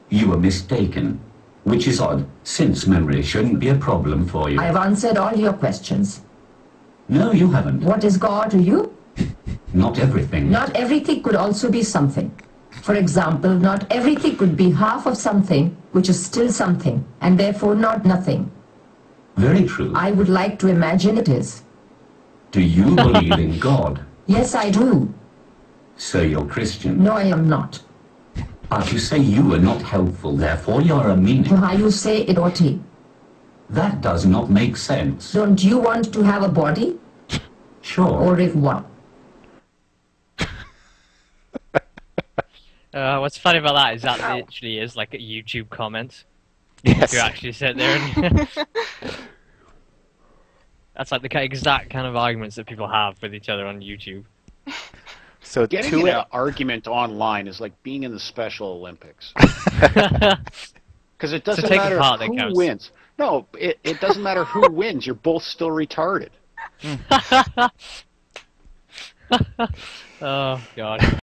You were mistaken. Which is odd, since memory shouldn't be a problem for you. I have answered all your questions. No, you haven't. What is God to you? Not everything. Not everything could also be something. For example, not everything could be half of something, which is still something, and therefore not nothing. Very true. I would like to imagine it is. Do you believe in God? Yes, I do. So you're Christian? No, I am not. But you say you are not helpful, therefore you're a meanie. How you say it, Orty? That does not make sense. Don't you want to have a body? Sure. Or if what? What's funny about that is that literally is like a YouTube comment. Yes. You actually sit there and... That's like the exact kind of arguments that people have with each other on YouTube. So getting in an argument online is like being in the Special Olympics. Because it doesn't matter who wins. No, it doesn't matter who wins. You're both still retarded. Oh, God.